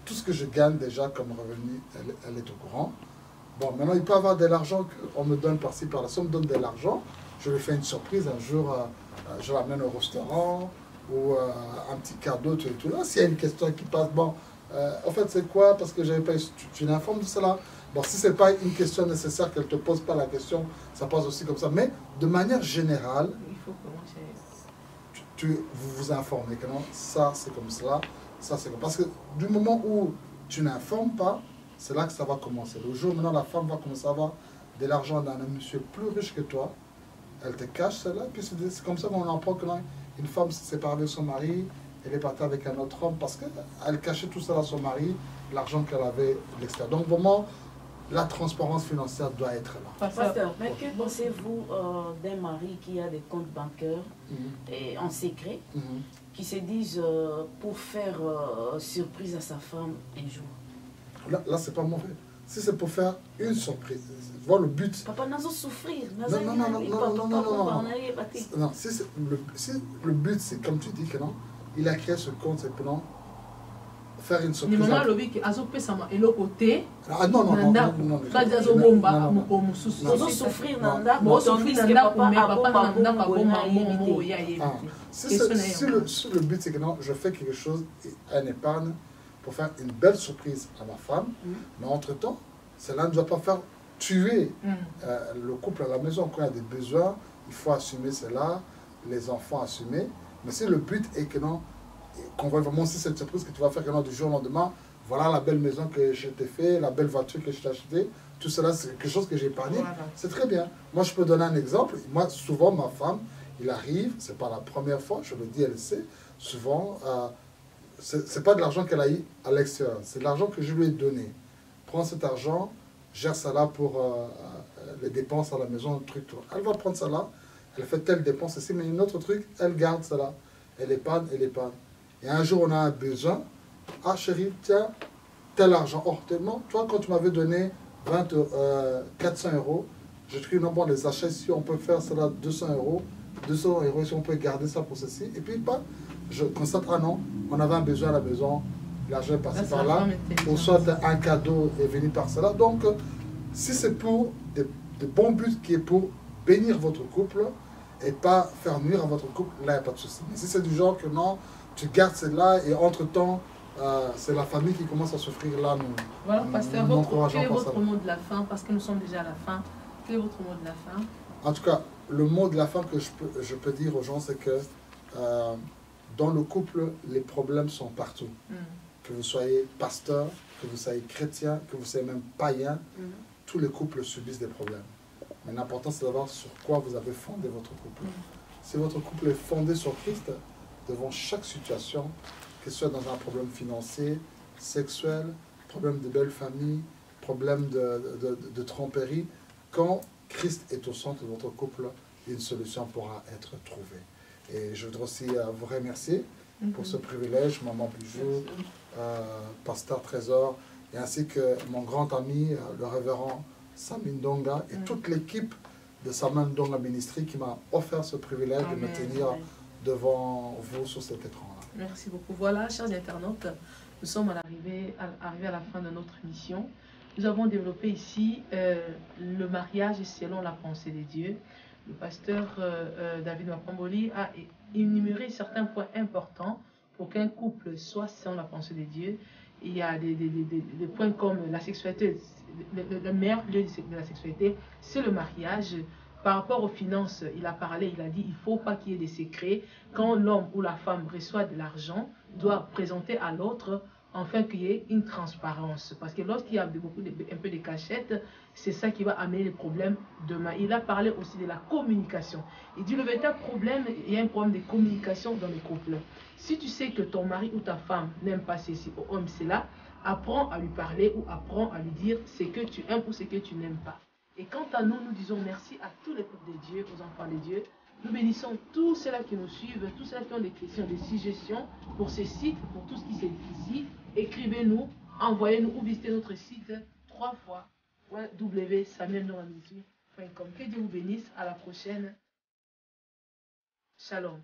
tout ce que je gagne déjà comme revenu, elle est au courant. Bon, maintenant, il peut y avoir de l'argent qu'on me donne par-ci, par-là. Si on me donne de l'argent, je lui fais une surprise. Un jour, je l'amène au restaurant ou un petit cadeau, tout là. S'il y a une question qui passe, bon, en fait, c'est quoi? Parce que j'avais pas... Tu l'informes de cela. Bon, si ce n'est pas une question nécessaire, qu'elle ne te pose pas la question, ça passe aussi comme ça. Mais de manière générale, il faut commencer. Vous vous informez que non, ça, c'est comme cela, ça, c'est comme... Parce que du moment où tu n'informes pas, c'est là que ça va commencer. Le jour maintenant, la femme va commencer à avoir de l'argent d'un monsieur plus riche que toi. Elle te cache cela. Puis c'est comme ça qu'on apprend que une femme s'est séparée de son mari. Elle est partie avec un autre homme parce qu'elle cachait tout ça à son mari, l'argent qu'elle avait de l'extérieur. Donc vraiment, la transparence financière doit être là. Pasteur, mais que pensez-vous d'un mari qui a des comptes bancaires et en secret, qui se disent pour faire surprise à sa femme un jour? Là c'est pas mauvais. Si c'est pour faire une surprise, voir le but. Papa, n'a pas souffrir. Non, si le but, c'est comme tu dis que non, il a créé ce compte, c'est pour faire une surprise. Ah non, si le but, c'est que non, je fais quelque chose, un épargne, pour faire une belle surprise à ma femme, mais entre-temps, cela ne doit pas faire tuer le couple à la maison. Quand il y a des besoins, il faut assumer cela, les enfants assumer. Mais si le but est que non, qu'on voit vraiment aussi cette surprise que tu vas faire que non, du jour au lendemain, voilà la belle maison que je t'ai fait, la belle voiture que je t'ai achetée, tout cela c'est quelque chose que j'ai épargné, c'est très bien. Moi je peux donner un exemple, moi souvent ma femme, il arrive, c'est pas la première fois, je le dis, elle le sait, souvent, c'est pas de l'argent qu'elle a eu à l'extérieur, c'est de l'argent que je lui ai donné. Prends cet argent, gère ça là pour les dépenses à la maison, un truc, tout. Elle va prendre ça là, elle fait telle dépense ici, mais un autre truc, elle garde ça là. Elle épargne, elle épargne. Et un jour, on a un besoin. Ah chérie, tiens, tel argent. Or, tellement, toi, quand tu m'avais donné 400 euros, je te dis non, bon, les achats, si on peut faire cela 200 euros, 200 euros, si on peut garder ça pour ceci. Et puis, bah, je constate, ah non, on avait un besoin à la maison, l'argent est passé par là, ou soit un cadeau est venu par cela. Donc, si c'est pour des bons buts qui est pour bénir votre couple et pas faire nuire à votre couple, là, il n'y a pas de souci. Mais si c'est du genre que non, tu gardes celle-là et entre-temps, c'est la famille qui commence à souffrir là. Nous, voilà, pasteur, quel est votre mot de la fin? Parce que nous sommes déjà à la fin. Quel est votre mot de la fin? En tout cas, le mot de la fin que je peux dire aux gens, c'est que dans le couple, les problèmes sont partout. Que vous soyez pasteur, que vous soyez chrétien, que vous soyez même païen, tous les couples subissent des problèmes. Mais l'important, c'est de savoir sur quoi vous avez fondé votre couple. Si votre couple est fondé sur Christ, devant chaque situation, que ce soit dans un problème financier, sexuel, problème de belle famille, problème de tromperie, quand Christ est au centre de votre couple, une solution pourra être trouvée. Et je voudrais aussi vous remercier pour ce privilège, Maman Bijou, Pasteur Trésor, et ainsi que mon grand ami, le révérend Samin Donga, et toute l'équipe de Samin Donga Ministry qui m'a offert ce privilège de me tenir devant vous sur cet écran-là. Merci beaucoup. Voilà, chers internautes, nous sommes arrivés à la fin de notre émission. Nous avons développé ici le mariage selon la pensée de Dieu. Le pasteur David Mapamboli a énuméré certains points importants pour qu'un couple soit selon la pensée de Dieu. Il y a des points comme la sexualité. Le meilleur lieu de la sexualité, c'est le mariage. Par rapport aux finances, il a parlé, il a dit il ne faut pas qu'il y ait des secrets. Quand l'homme ou la femme reçoit de l'argent, doit présenter à l'autre afin qu'il y ait une transparence. Parce que lorsqu'il y a un peu de cachette, c'est ça qui va amener les problèmes demain. Il a parlé aussi de la communication. Il dit le véritable problème, il y a un problème de communication dans le couple. Si tu sais que ton mari ou ta femme n'aime pas ceci ou aime cela, apprends à lui parler ou apprends à lui dire ce que tu aimes ou ce que tu n'aimes pas. Et quant à nous, nous disons merci à tous les peuples de Dieu, aux enfants de Dieu. Nous bénissons tous ceux-là qui nous suivent, tous ceux qui ont des questions, des suggestions pour ce site, pour tout ce qui s'est ici. Écrivez-nous, envoyez-nous ou visitez notre site 3 fois www.samuelnoamisi.com. Que Dieu vous bénisse. À la prochaine. Shalom.